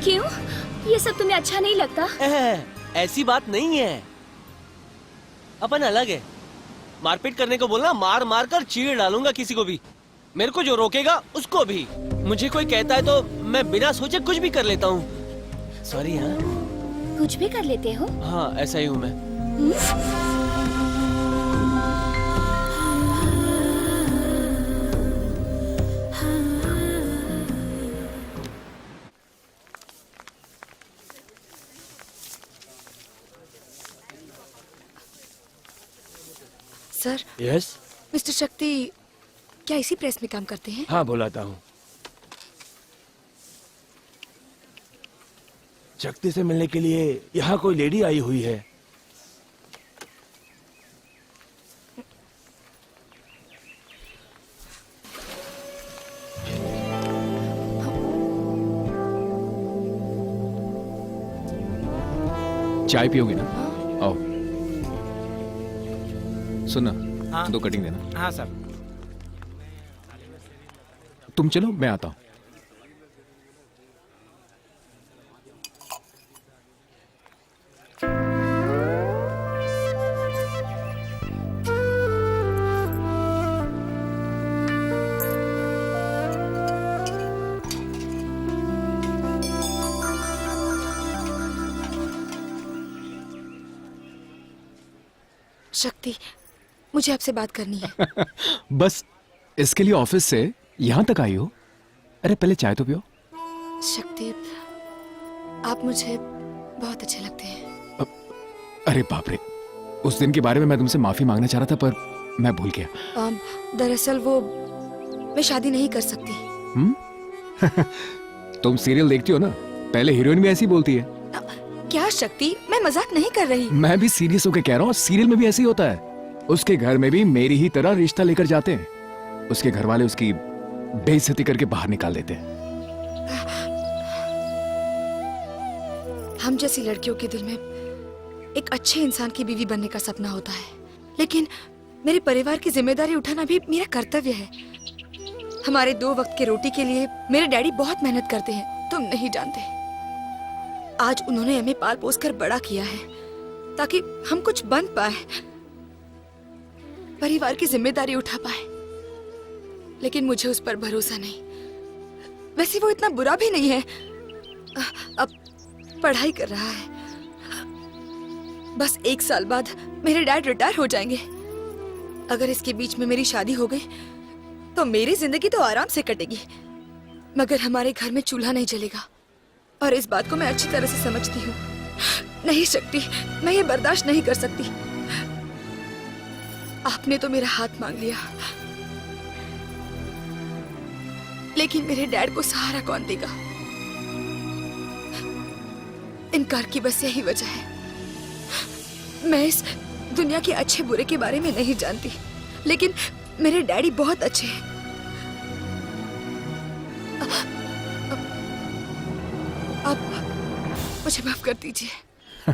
Speaker 10: क्यों? ये सब तुम्हें अच्छा नहीं लगता?
Speaker 7: ऐसी बात नहीं है, अपन अलग है। मारपीट करने को बोलना, मार मार कर चीर डालूंगा किसी को भी। मेरे को जो रोकेगा उसको भी। मुझे कोई कहता है तो मैं बिना सोचे कुछ भी कर लेता हूँ। सॉरी। हाँ,
Speaker 10: कुछ भी कर लेते हो?
Speaker 7: हाँ, ऐसा ही हूँ मैं।
Speaker 8: सर।
Speaker 3: यस।
Speaker 8: मिस्टर शक्ति क्या इसी प्रेस में काम करते हैं?
Speaker 3: हाँ, बुलाता हूँ। शक्ति से मिलने के लिए यहाँ कोई लेडी आई हुई है।
Speaker 14: चाय पियोगे ना? आओ। सुनना,
Speaker 13: हाँ।
Speaker 14: 2 कटिंग देना।
Speaker 13: हाँ सर।
Speaker 14: तुम चलो, मैं आता हूँ।
Speaker 8: शक्ति, मुझे आपसे बात करनी है।
Speaker 14: बस इसके लिए ऑफिस से यहाँ तक आई हो? अरे पहले चाय तो पियो।
Speaker 8: शक्ति, आप मुझे बहुत अच्छे लगते हैं।
Speaker 14: अरे बाप रे, उस दिन के बारे में मैं तुमसे माफी मांगना चाह रहा था पर मैं भूल गया।
Speaker 8: दरअसल वो मैं शादी नहीं कर सकती।
Speaker 14: तुम सीरियल देखती हो ना, पहले हीरोइन भी ऐसी बोलती है।
Speaker 8: क्या शक्ति, मैं मजाक नहीं कर रही।
Speaker 14: मैं भी सीरियस होकर कह रहा हूँ, सीरियल में भी ऐसे ही होता है। उसके घर में भी मेरी ही तरह रिश्ता लेकर जाते हैं। उसके घर वाले उसकी बेइज्जती करके बाहर निकाल देते हैं।
Speaker 8: हम जैसी लड़कियों के दिल में एक अच्छे इंसान की बीवी बनने का सपना होता है, लेकिन मेरे परिवार की जिम्मेदारी उठाना भी मेरा कर्तव्य है। हमारे 2 वक्त के रोटी के लिए मेरे डैडी बहुत मेहनत करते हैं, तुम नहीं जानते। आज उन्होंने हमें पाल पोस कर बड़ा किया है ताकि हम कुछ बन पाए, परिवार की जिम्मेदारी उठा पाए, लेकिन मुझे उस पर भरोसा नहीं। वैसे वो इतना बुरा भी नहीं है, अब पढ़ाई कर रहा है। बस 1 साल बाद मेरे डैड रिटायर हो जाएंगे। अगर इसके बीच में मेरी शादी हो गई तो मेरी जिंदगी तो आराम से कटेगी, मगर हमारे घर में चूल्हा नहीं जलेगा, और इस बात को मैं अच्छी तरह से समझती हूँ। नहीं शक्ति, मैं ये बर्दाश्त नहीं कर सकती। आपने तो मेरा हाथ मांग लिया, लेकिन मेरे डैड को सहारा कौन देगा? इनकार की बस यही वजह है। मैं इस दुनिया के अच्छे बुरे के बारे में नहीं जानती, लेकिन मेरे डैडी बहुत अच्छे हैं। आप मुझे माफ कर दीजिए।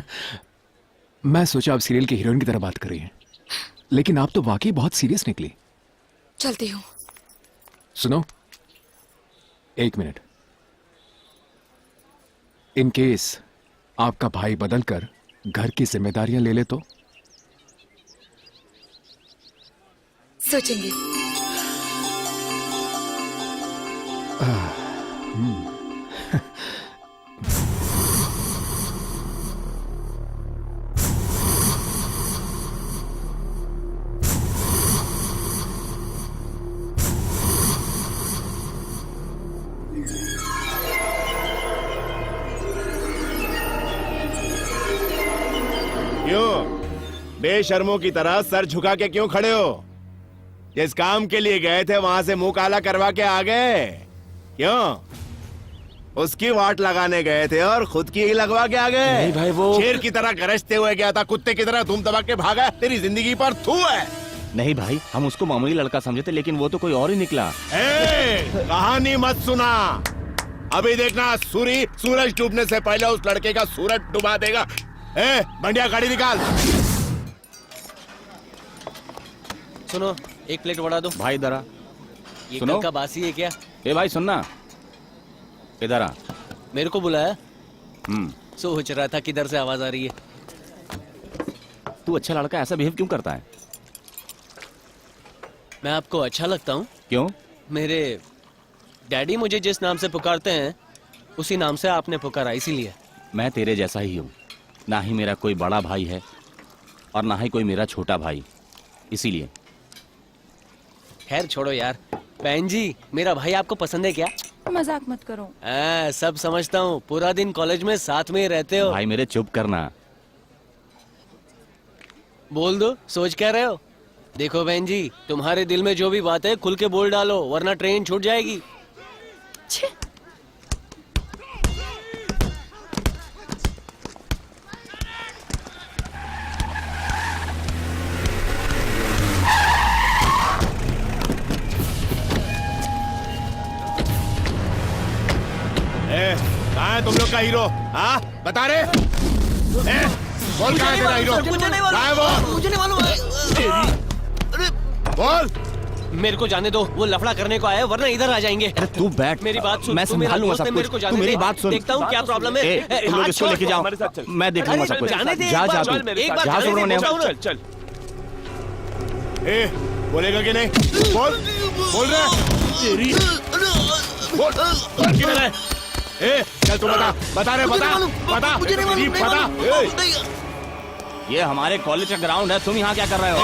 Speaker 14: मैं सोचा आप सीरियल की हीरोइन की तरह बात कर रही हैं, लेकिन आप तो वाकई बहुत सीरियस निकली।
Speaker 8: चलती हूँ।
Speaker 14: सुनो, 1 मिनट। इन केस आपका भाई बदलकर घर की जिम्मेदारियां ले ले तो?
Speaker 8: सोचेंगे।
Speaker 5: क्यों बेशर्मों की तरह सर झुका के क्यों खड़े हो? जिस काम के लिए गए थे वहां से मुंह काला करवा के आ गए? क्यों? उसकी वाट लगाने गए थे और खुद की ही लगवा के आ गए?
Speaker 3: नहीं भाई, वो
Speaker 5: शेर की तरह गरजते हुए गया था, कुत्ते की तरह धूम दबा के भागा। तेरी जिंदगी पर थू है।
Speaker 1: नहीं भाई, हम उसको मामूली लड़का समझे थे, लेकिन वो तो कोई और ही निकला।
Speaker 5: कहानी मत सुना। अभी देखना, सूरज डूबने से पहले उस लड़के का सूरज डुबा देगा। बंडिया गाड़ी निकाल।
Speaker 7: सुनो, 1 प्लेट वड़ा दो।
Speaker 1: भाई इधर आ।
Speaker 7: ये
Speaker 1: सुनो।
Speaker 7: कल का बासी है क्या?
Speaker 1: ए भाई सुनना, इधर आ।
Speaker 7: मेरे को बुलाया? सोच रहा था किधर से आवाज आ रही है।
Speaker 1: तू अच्छा लड़का ऐसा बिहेव क्यों करता है?
Speaker 7: मैं आपको अच्छा लगता हूँ?
Speaker 1: क्यों?
Speaker 7: मेरे डैडी मुझे जिस नाम से पुकारते हैं उसी नाम से आपने पुकारा, इसीलिए।
Speaker 1: मैं तेरे जैसा ही हूँ। ना ही मेरा कोई बड़ा भाई है और ना ही कोई मेरा छोटा भाई, इसीलिए।
Speaker 7: खैर छोड़ो यार। बहन जी, मेरा भाई आपको पसंद है क्या?
Speaker 9: मजाक मत करो।
Speaker 7: सब समझता हूँ, पूरा दिन कॉलेज में साथ में ही रहते हो।
Speaker 1: भाई मेरे चुप करना।
Speaker 7: बोल दो, सोच क्या रहे हो? देखो बहन जी, तुम्हारे दिल में जो भी बात है खुल के बोल डालो, वरना ट्रेन छूट जाएगी।
Speaker 5: का हीरो? हाँ बता रहे? बोल कहाँ है तेरा हीरो? कहाँ है वो?
Speaker 7: मुझे नहीं मालूम
Speaker 5: बोल।
Speaker 7: मेरे को जाने दो, वो लफड़ा करने को आया है, वरना इधर आ जाएंगे।
Speaker 1: अरे तू बैठ,
Speaker 7: मेरी बात सुन,
Speaker 1: मैं
Speaker 7: तू मेरा
Speaker 1: संभाल लूंगा
Speaker 7: दोस्त है,
Speaker 1: सब
Speaker 7: मेरे
Speaker 1: कुछ।
Speaker 7: को जाने
Speaker 1: तू मेरी
Speaker 7: दे।
Speaker 1: बात सुन।
Speaker 7: देखता हूँ क्या प्रॉब्लम है।
Speaker 1: तुम लोग इसको
Speaker 7: हाथ
Speaker 1: लेके
Speaker 7: छोड़।
Speaker 1: जाओ, मैं देख लूंगा सब कुछ।
Speaker 7: जाने दे,
Speaker 1: जा
Speaker 7: एक
Speaker 1: जा
Speaker 7: बार
Speaker 1: तू,
Speaker 7: एक बार
Speaker 1: जा
Speaker 7: जाने दे,
Speaker 1: सुनो ने।
Speaker 7: बोलता हूँ ना।
Speaker 3: चल
Speaker 5: बोलेगा कि नहीं? बोल बोल रहे तेरी बोल किधर है? चल तू बता रहे, बता
Speaker 1: ये हमारे कॉलेज का ग्राउंड है, तुम यहाँ क्या कर रहे हो?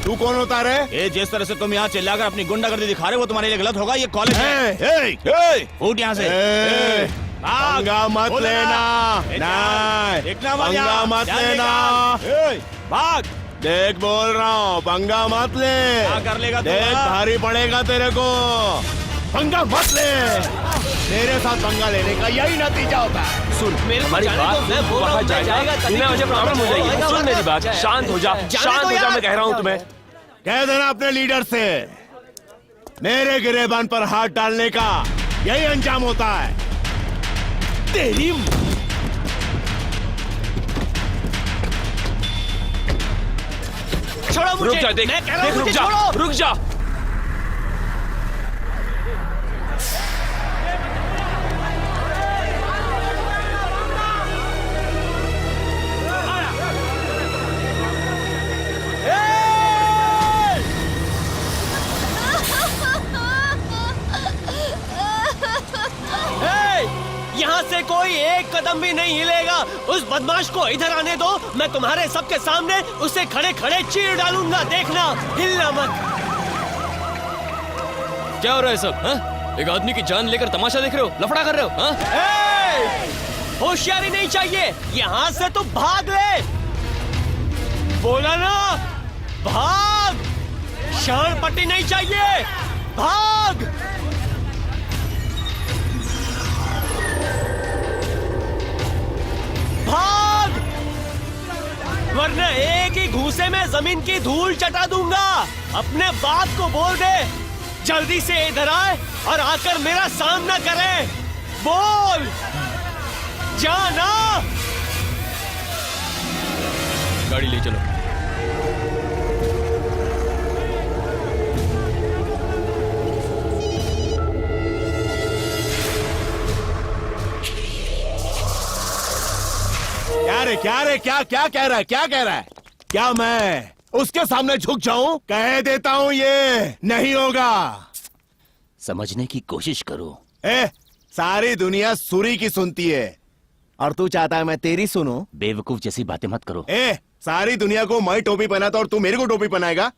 Speaker 5: तू कौन होता रे?
Speaker 1: जिस तरह से तुम यहाँ चिल्लाकर अपनी गुंडागर्दी दिखा रहे हो वो तुम्हारे लिए गलत होगा। ये कॉलेज है। उठ यहाँ से।
Speaker 5: पंगा मत लेना, पंगा मत लेना।
Speaker 1: भाग।
Speaker 5: देख बोल रहा हूँ, पंगा मत ले।
Speaker 1: क्या कर लेगा तू?
Speaker 5: देख भारी पड़ेगा तेरे को। पंगा मत ले। मेरे साथ पंगा लेने का यही नतीजा होता है।
Speaker 7: सुन, हमारी बात
Speaker 3: मुझे प्रॉब्लम हो जाएगी। सुन मेरी बात, शांत हो जा, शांत हो जा, मैं कह रहा हूँ तुम्हें।
Speaker 5: कह देना अपने लीडर से, मेरे गिरेबान पर हाथ डालने का यही अंजाम होता है। तेरी
Speaker 7: छोड़ो मुझे।
Speaker 3: रुक जा, देख,
Speaker 7: मैं कह रहा हूँ
Speaker 3: रुक
Speaker 7: मुझे
Speaker 3: जा,
Speaker 7: छोड़ो।
Speaker 3: रुक जा।
Speaker 7: यहाँ से कोई एक कदम भी नहीं हिलेगा। उस बदमाश को इधर आने दो, मैं तुम्हारे सबके सामने उसे खड़े खड़े चीर डालूंगा। देखना, हिलना मत।
Speaker 12: क्या हो रहा है सब? हाँ? एक आदमी की जान लेकर तमाशा देख रहे हो, लफड़ा कर रहे हो? हाँ?
Speaker 7: होशियारी नहीं चाहिए, यहाँ से तो भाग ले। बोला ना, भाग। शान पट्टी नहीं चाहिए, भाग। भाग, वरना एक ही घूंसे में जमीन की धूल चटा दूंगा। अपने बाप को बोल दे जल्दी से इधर आए और आकर मेरा सामना करे। बोल, जाना।
Speaker 12: गाड़ी ले चलो।
Speaker 5: क्या रे क्या कह रहा है? क्या कह रहा है? क्या मैं उसके सामने झुक जाऊं? कह देता हूं ये नहीं होगा।
Speaker 1: समझने की कोशिश करो।
Speaker 5: सारी दुनिया सूरी की सुनती है और तू चाहता है मैं तेरी सुनूं?
Speaker 1: बेवकूफ जैसी बातें मत करो।
Speaker 5: सारी दुनिया को मैं टोपी पहनाता और तू मेरे को टोपी पहनाएगा?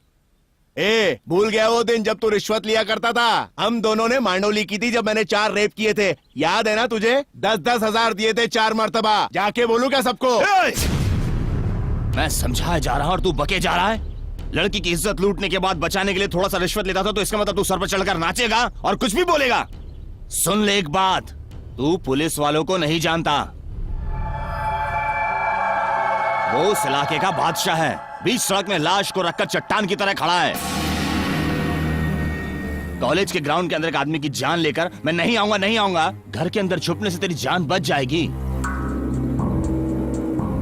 Speaker 5: भूल गया वो दिन जब तू रिश्वत लिया करता था? हम दोनों ने मांडोली की थी जब मैंने 4 रेप किए थे, याद है ना तुझे? 10-10 हजार दिए थे 4 मर्तबा। जाके बोलूं क्या सबको?
Speaker 1: मैं समझाया जा रहा हूं और तू बके जा रहा है। लड़की की इज्जत लूटने के बाद बचाने के लिए थोड़ा सा रिश्वत लेता था तो इसका मतलब तू सर पर चढ़कर नाचेगा और कुछ भी बोलेगा? सुन ले एक बात, तू पुलिस वालों को नहीं जानता। वो उस इलाके का बादशाह है। बीच सड़क में लाश को रखकर चट्टान की तरह खड़ा है। कॉलेज के ग्राउंड के अंदर एक आदमी की जान लेकर मैं नहीं आऊंगा। घर के अंदर छुपने से तेरी जान बच जाएगी।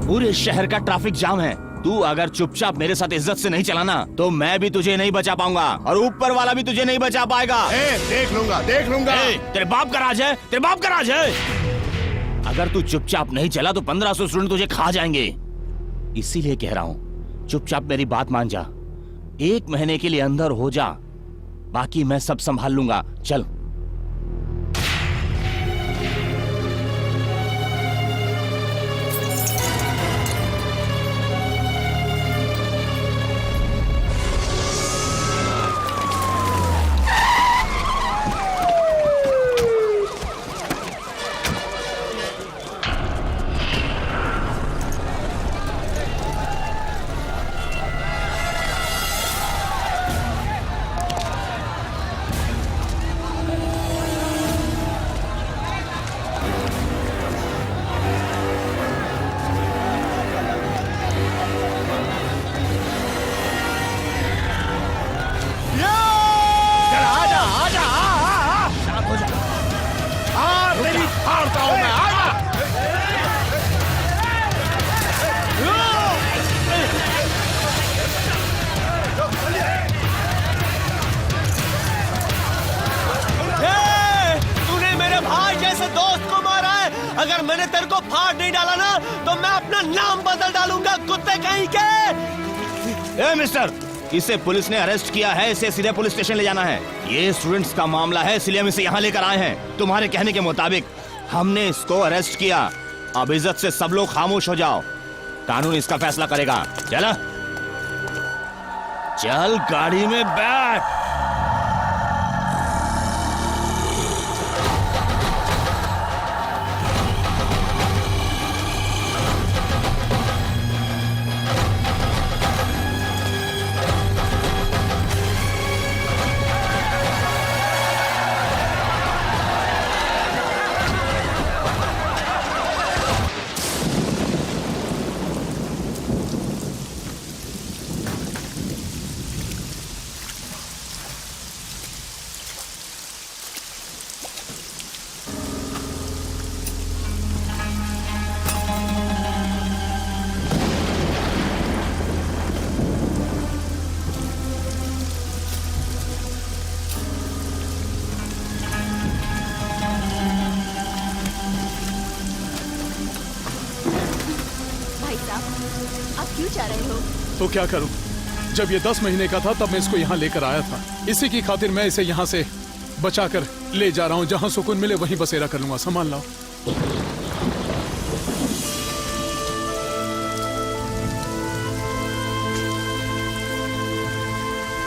Speaker 1: पूरे शहर का ट्रैफिक जाम है। तू अगर चुपचाप मेरे साथ इज्जत से नहीं चलाना तो मैं भी तुझे नहीं बचा पाऊंगा और ऊपर वाला भी तुझे नहीं बचा पाएगा।
Speaker 5: देख लूंगा।
Speaker 1: तेरे बाप का राज है। अगर तू चुपचाप नहीं चला तो 1500 स्टूडेंट तुझे खा जाएंगे। इसीलिए कह रहा हूं, चुपचाप मेरी बात मान जा। 1 महीने के लिए अंदर हो जा, बाकी मैं सब संभाल लूंगा। चल।
Speaker 7: को फाड़ नहीं डाला ना तो मैं अपना नाम बदल डालूंगा, कुत्ते कहीं के।
Speaker 1: ए मिस्टर, इसे पुलिस ने अरेस्ट किया है, इसे सीधे पुलिस स्टेशन ले जाना है। ये स्टूडेंट्स का मामला है, इसलिए हम इसे यहाँ लेकर आए हैं। तुम्हारे कहने के मुताबिक हमने इसको अरेस्ट किया। अब इज्जत से सब लोग खामोश हो जाओ, कानून इसका फैसला करेगा। चला चल गाड़ी में बैठ।
Speaker 4: आप क्यों चाह रहे हो?
Speaker 6: तो क्या करूं? जब ये 10 महीने का था तब मैं इसको यहाँ लेकर आया था। इसी की खातिर मैं इसे यहाँ से बचाकर ले जा रहा हूँ। जहाँ सुकून मिले वहीं बसेरा कर लूंगा। संभाल लाओ।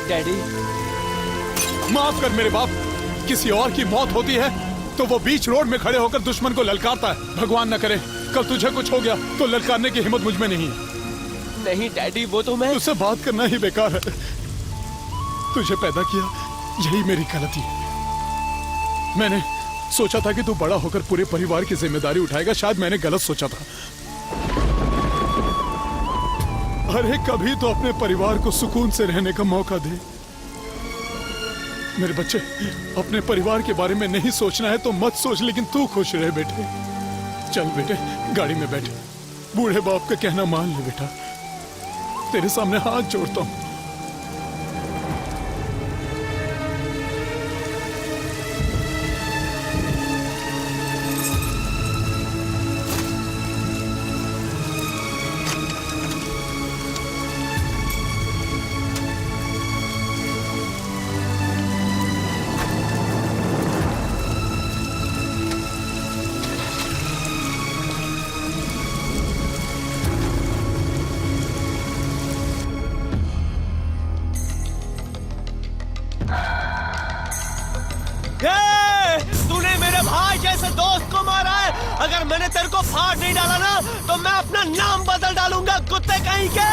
Speaker 7: डैडी,
Speaker 6: माफ कर मेरे बाप। किसी और की मौत होती है तो वो बीच रोड में खड़े होकर दुश्मन को ललकारता है। भगवान न करे कल तुझे कुछ हो गया तो ललकारने की हिम्मत मुझ में नहीं है।
Speaker 7: नहीं डैडी, वो तो मैं
Speaker 6: तुझसे बात करना ही बेकार है। तुझे पैदा किया यही मेरी गलती है। मैंने सोचा था कि तू बड़ा होकर पूरे परिवार की जिम्मेदारी उठाएगा। शायद मैंने गलत सोचा था। अरे कभी तो अपने परिवार को सुकून से रहने का मौका दे। मेरे बच्चे, अपने परिवार के बारे में नहीं सोचना है तो मत सोच, लेकिन तू खुश रहे बेटे। चल बेटे, गाड़ी में बैठ। बूढ़े बाप का कहना मान ले बेटा। तेरे सामने हाथ जोड़ता हूं।
Speaker 7: तूने मेरे भाई जैसे दोस्त को मारा है। अगर मैंने तेरे को फाड़ नहीं डाला ना तो मैं अपना नाम बदल डालूंगा, कुत्ते कहीं के।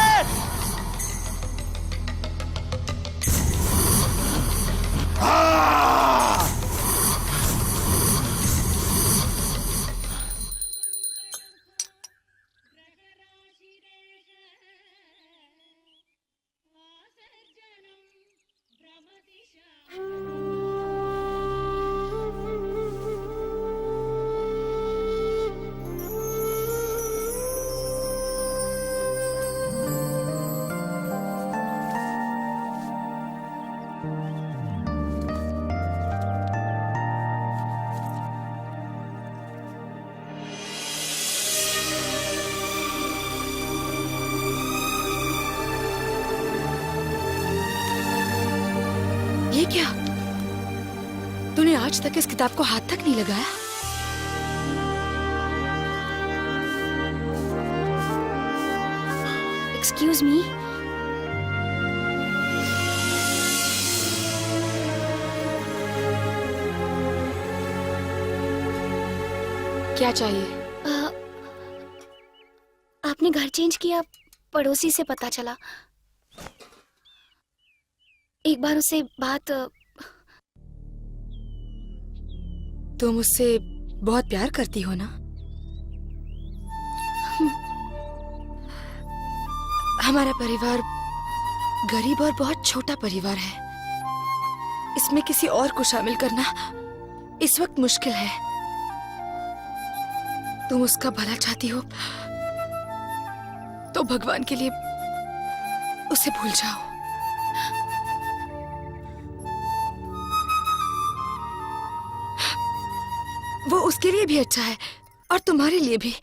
Speaker 8: ये क्या? तूने आज तक इस किताब को हाथ तक नहीं लगाया?
Speaker 10: Excuse me.
Speaker 8: क्या चाहिए?
Speaker 10: आपने घर चेंज किया, पड़ोसी से पता चला। एक बार उससे बात।
Speaker 8: तुम उससे बहुत प्यार करती हो ना? हमारा परिवार गरीब और बहुत छोटा परिवार है। इसमें किसी और को शामिल करना इस वक्त मुश्किल है। तुम उसका भला चाहती हो तो भगवान के लिए उसे भूल जाओ। वो उसके लिए भी अच्छा है। और तुम्हारे लिए भी।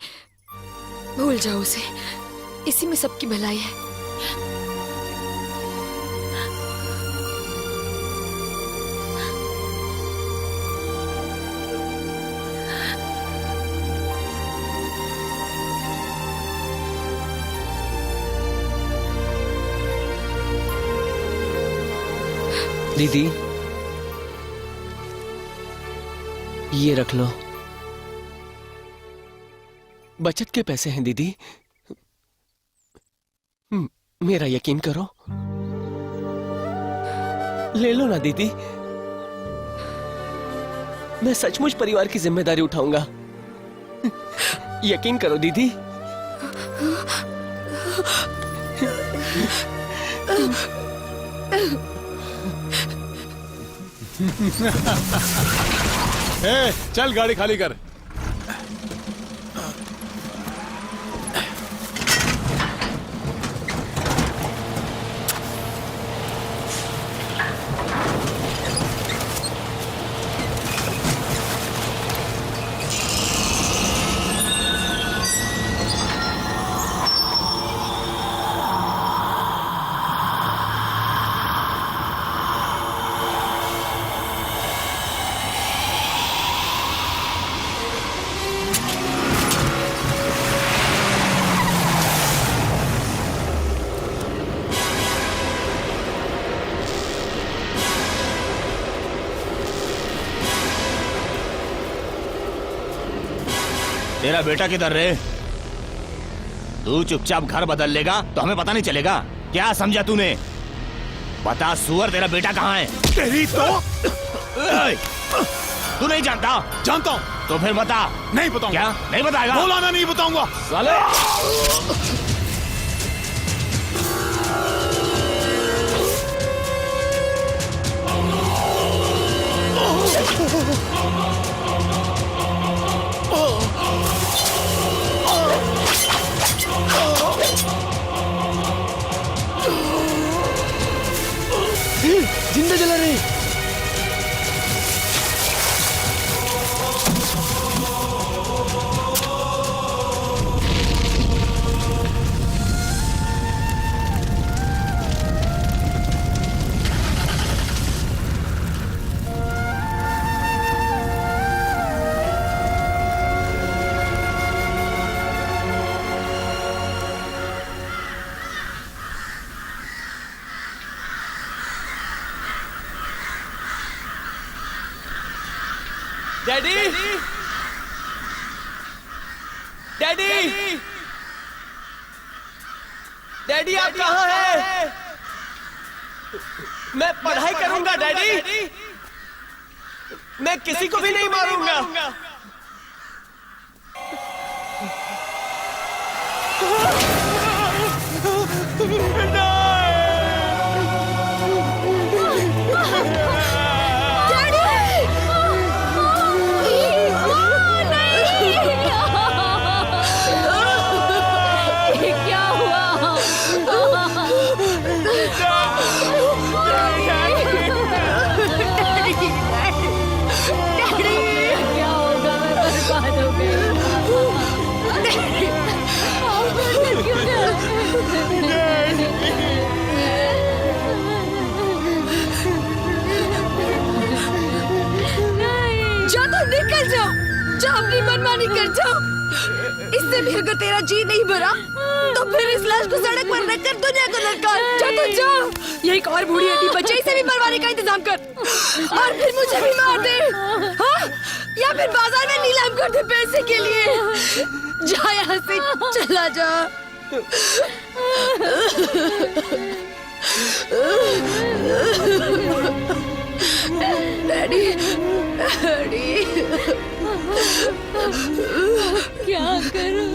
Speaker 8: भूल जाओ उसे, इसी में सबकी भलाई है।
Speaker 7: दीदी, ये रख लो, बचत के पैसे हैं दीदी। मेरा यकीन करो, ले लो ना दीदी। मैं सचमुच परिवार की जिम्मेदारी उठाऊंगा, यकीन करो दीदी।
Speaker 6: चल गाड़ी खाली कर।
Speaker 1: तेरा बेटा किधर रे? तू चुपचाप घर बदल लेगा तो हमें पता नहीं चलेगा। क्या समझा तूने? बता सुअर, तेरा बेटा कहाँ है?
Speaker 6: तेरी तो
Speaker 1: तू नहीं जानता?
Speaker 6: जानता हूँ।
Speaker 1: तो फिर बता।
Speaker 6: नहीं बताऊंगा।
Speaker 1: क्या नहीं बताएगा?
Speaker 6: बोला ना, नहीं बताऊंगा
Speaker 1: साले।
Speaker 13: जिंदा जला रहे।
Speaker 7: डैडी, डैडी, डैडी आप कहाँ हैं? मैं पढ़ाई करूंगा डैडी, मैं किसी को भी नहीं मारूंगा।
Speaker 8: अपनी मनमानी कर जाओ। इससे भी अगर तेरा जी नहीं भरा तो फिर इस लाश को सड़क पर रखकर दुनिया को ललकार। जा तो जा, ये एक और बूढ़ी हड्डी बच्चे, इसे भी मरवाने का इंतजाम कर और फिर मुझे भी मार दे। हाँ? या फिर बाजार में नीलाम कर दे पैसे के लिए। जा यहाँ से, चला जा। डैडी, डैडी, क्या करूं?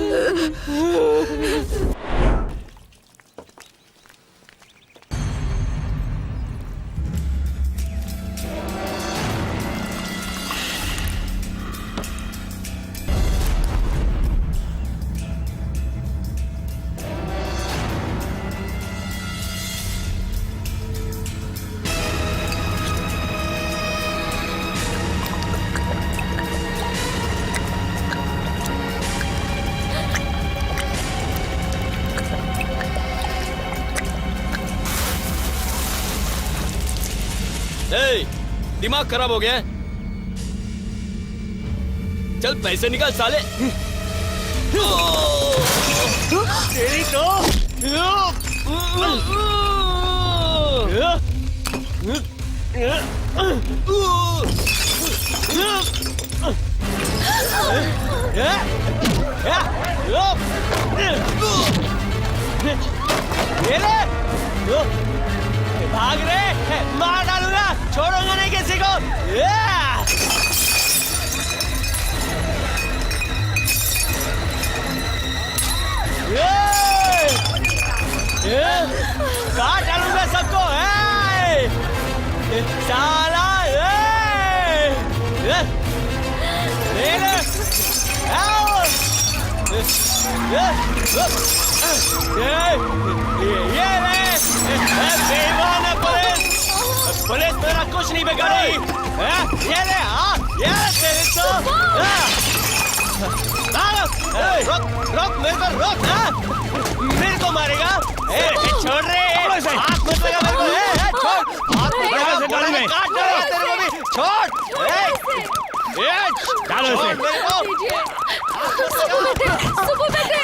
Speaker 12: दिमाग खराब हो गया है? चल पैसे निकाल साले।
Speaker 3: तेरी तो भाग रहे, मार डालूंगा, छोड़ूंगा नहीं किसी को। काट डालूंगा सबको, साला। ले ले, ये ले, बेईमान है पुलिस। पुलिस मेरा कुछ नहीं बिगाड़ी। ये ले, ये तेरे तो रोक मेरे को, रोक। मेरे को मारेगा? छोड़ रहे, हाथ मत लगा मेरे को। छोड़, हाथ मत लगा, काट डालो तेरे को भी। छोड़, डालो इसे।
Speaker 4: सुबह बेटे।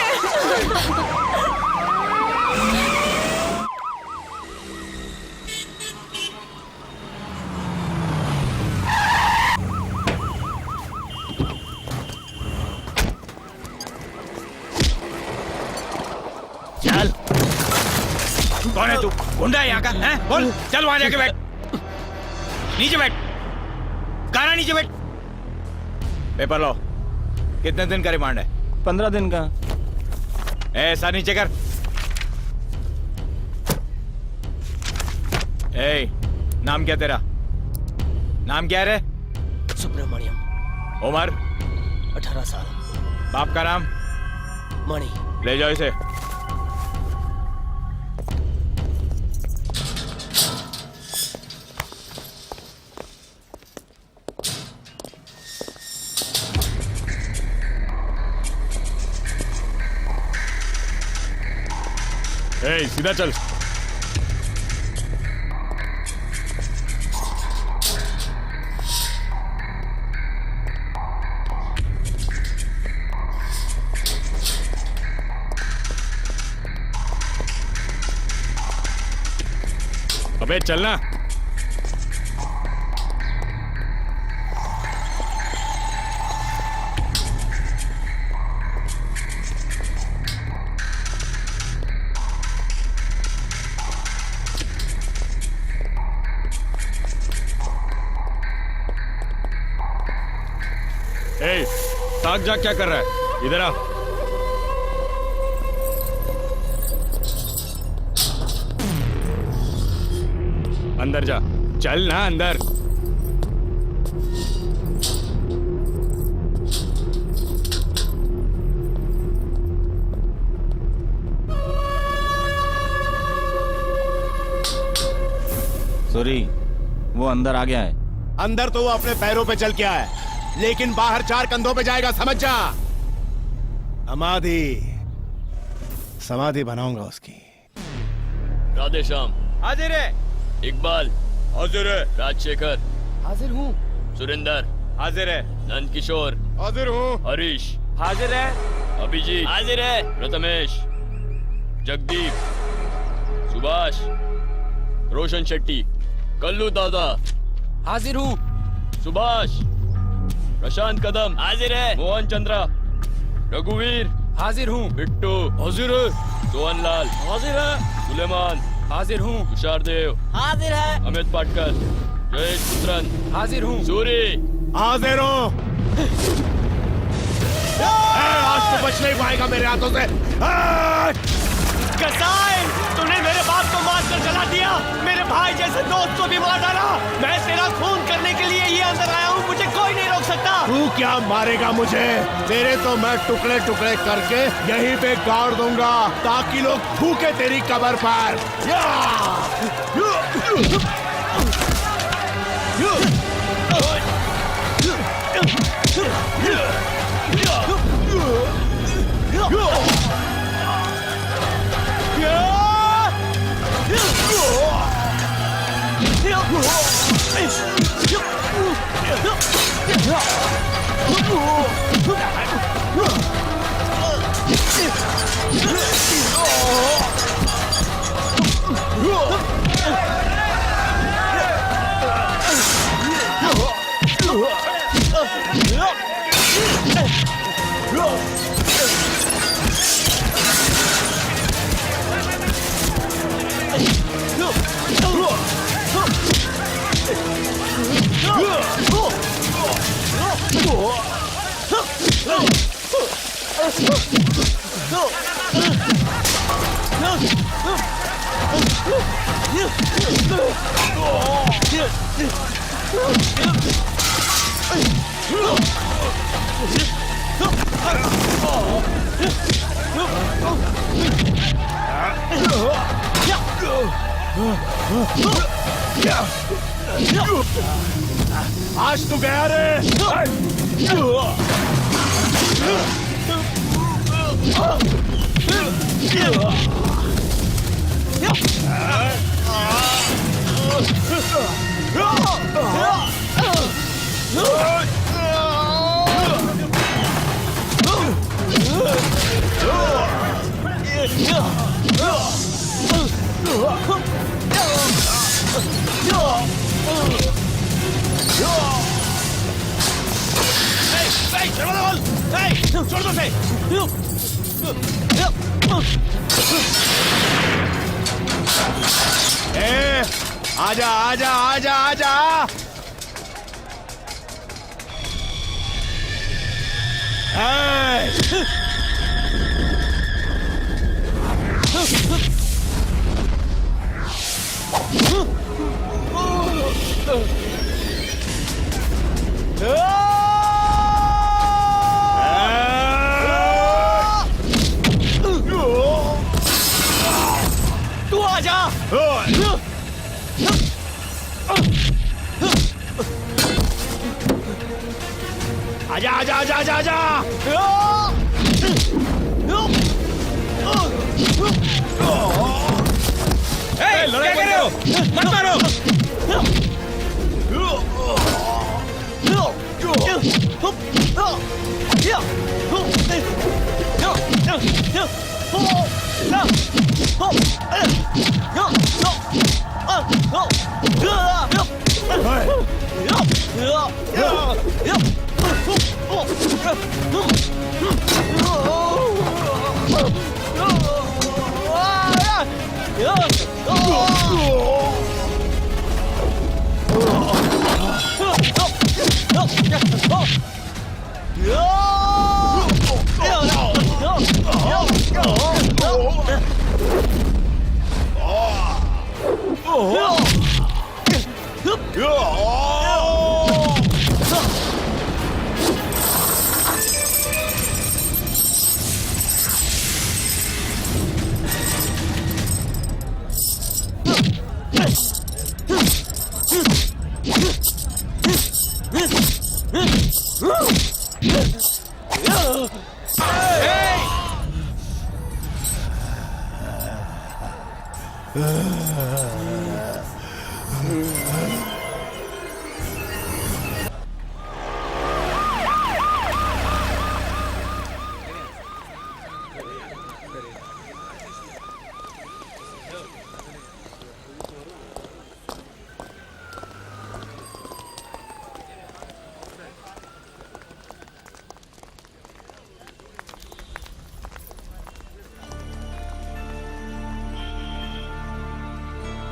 Speaker 1: चल, कौन है तू? गुंडा है यहाँ का? हैं? बोल, चल वहां जाके बैठ, नीचे बैठ, गाना नीचे बैठ। पेपर लो। कितने दिन का रिमांड है?
Speaker 3: 15 दिन का।
Speaker 1: ऐसा नीचे कर। नाम क्या तेरा? नाम क्या है रे?
Speaker 3: सुब्रमण्यम।
Speaker 1: उम्र?
Speaker 3: 18 साल।
Speaker 1: बाप का नाम?
Speaker 3: मणि।
Speaker 1: ले जाओ इसे। सीधा चल। अबे चलना। ताक जा, क्या कर रहा है? इधर आ। अंदर जा, चल ना अंदर। सॉरी, वो अंदर आ गया है।
Speaker 5: अंदर तो वो अपने पैरों पे चल के आया है, लेकिन बाहर 4 कंधों पे जाएगा, समझ जा। समाधि बनाऊंगा उसकी।
Speaker 12: राधे श्याम।
Speaker 3: हाजिर है।
Speaker 12: इकबाल।
Speaker 1: हाजिर है।
Speaker 12: राजशेखर।
Speaker 3: हाजिर हूँ।
Speaker 12: सुरेंदर।
Speaker 1: हाजिर है।
Speaker 12: नंद किशोर।
Speaker 5: हाजिर हूँ।
Speaker 12: हरीश।
Speaker 3: हाजिर है।
Speaker 12: अभिजीत।
Speaker 2: हाजिर है।
Speaker 12: प्रथमेश। जगदीप। सुभाष। रोशन शेट्टी। कल्लू दादा।
Speaker 3: हाजिर हूँ।
Speaker 12: सुभाष। प्रशांत कदम।
Speaker 2: हाजिर है।
Speaker 12: मोहन चंद्रा। रघुवीर।
Speaker 3: हाजिर हूँ।
Speaker 12: बिट्टू।
Speaker 1: हाजिर है।
Speaker 12: सोहन लाल।
Speaker 3: हाजिर है।
Speaker 12: सुलेमान।
Speaker 3: हाजिर हूँ।
Speaker 12: तुषार देव।
Speaker 2: हाजिर है।
Speaker 12: अमित पाटकर। जयेश पुत्रन।
Speaker 3: हाजिर हूँ।
Speaker 12: सूरी।
Speaker 5: हाजिर हूँ। आज तो बच नहीं पाएगा मेरे हाथों से।
Speaker 3: कसाई, तूने मेरे बाप को मार कर जला दिया, मेरे भाई जैसे दोस्त को भी मार डाला। मैं तेरा खून करने के लिए ये अंदर आया हूँ, मुझे कोई नहीं रोक सकता।
Speaker 5: तू क्या मारेगा मुझे? तेरे तो मैं टुकड़े टुकड़े करके यहीं पे गाड़ दूंगा, ताकि लोग थूके तेरी कब्र पर। आज तू गया रे। छोड़ दो उसे। आजा आजा आजा आजा।
Speaker 7: तू आजा।
Speaker 5: आजा आजा आजा आजा आजा।
Speaker 7: लड़ाई कर रहे हो, मत मारो।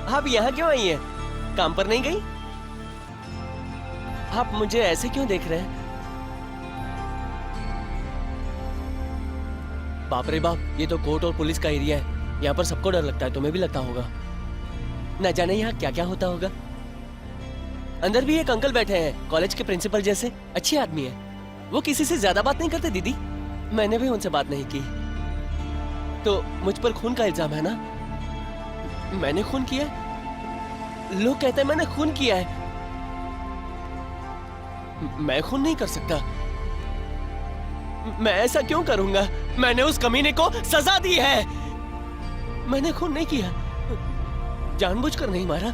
Speaker 15: आप यहाँ क्यों आई हैं? काम पर नहीं गई? आप मुझे ऐसे क्यों देख रहे हैं? बाप रे बाप, ये तो कोर्ट और पुलिस का एरिया है। यहाँ पर सबको डर लगता है, तुम्हें भी लगता होगा। न जाने यहाँ क्या क्या होता होगा। अंदर भी एक अंकल बैठे हैं, कॉलेज के प्रिंसिपल जैसे, अच्छे आदमी है। वो किसी से ज्यादा बात नहीं करते दीदी। मैंने भी उनसे बात नहीं की। तो मुझ पर खून का इल्जाम है ना? मैंने खून किया? लोग कहते हैं मैंने खून किया है। मैं खून नहीं कर सकता। मैं ऐसा क्यों करूंगा? मैंने उस कमीने को सजा दी है। मैंने खून नहीं किया, जानबूझकर नहीं मारा।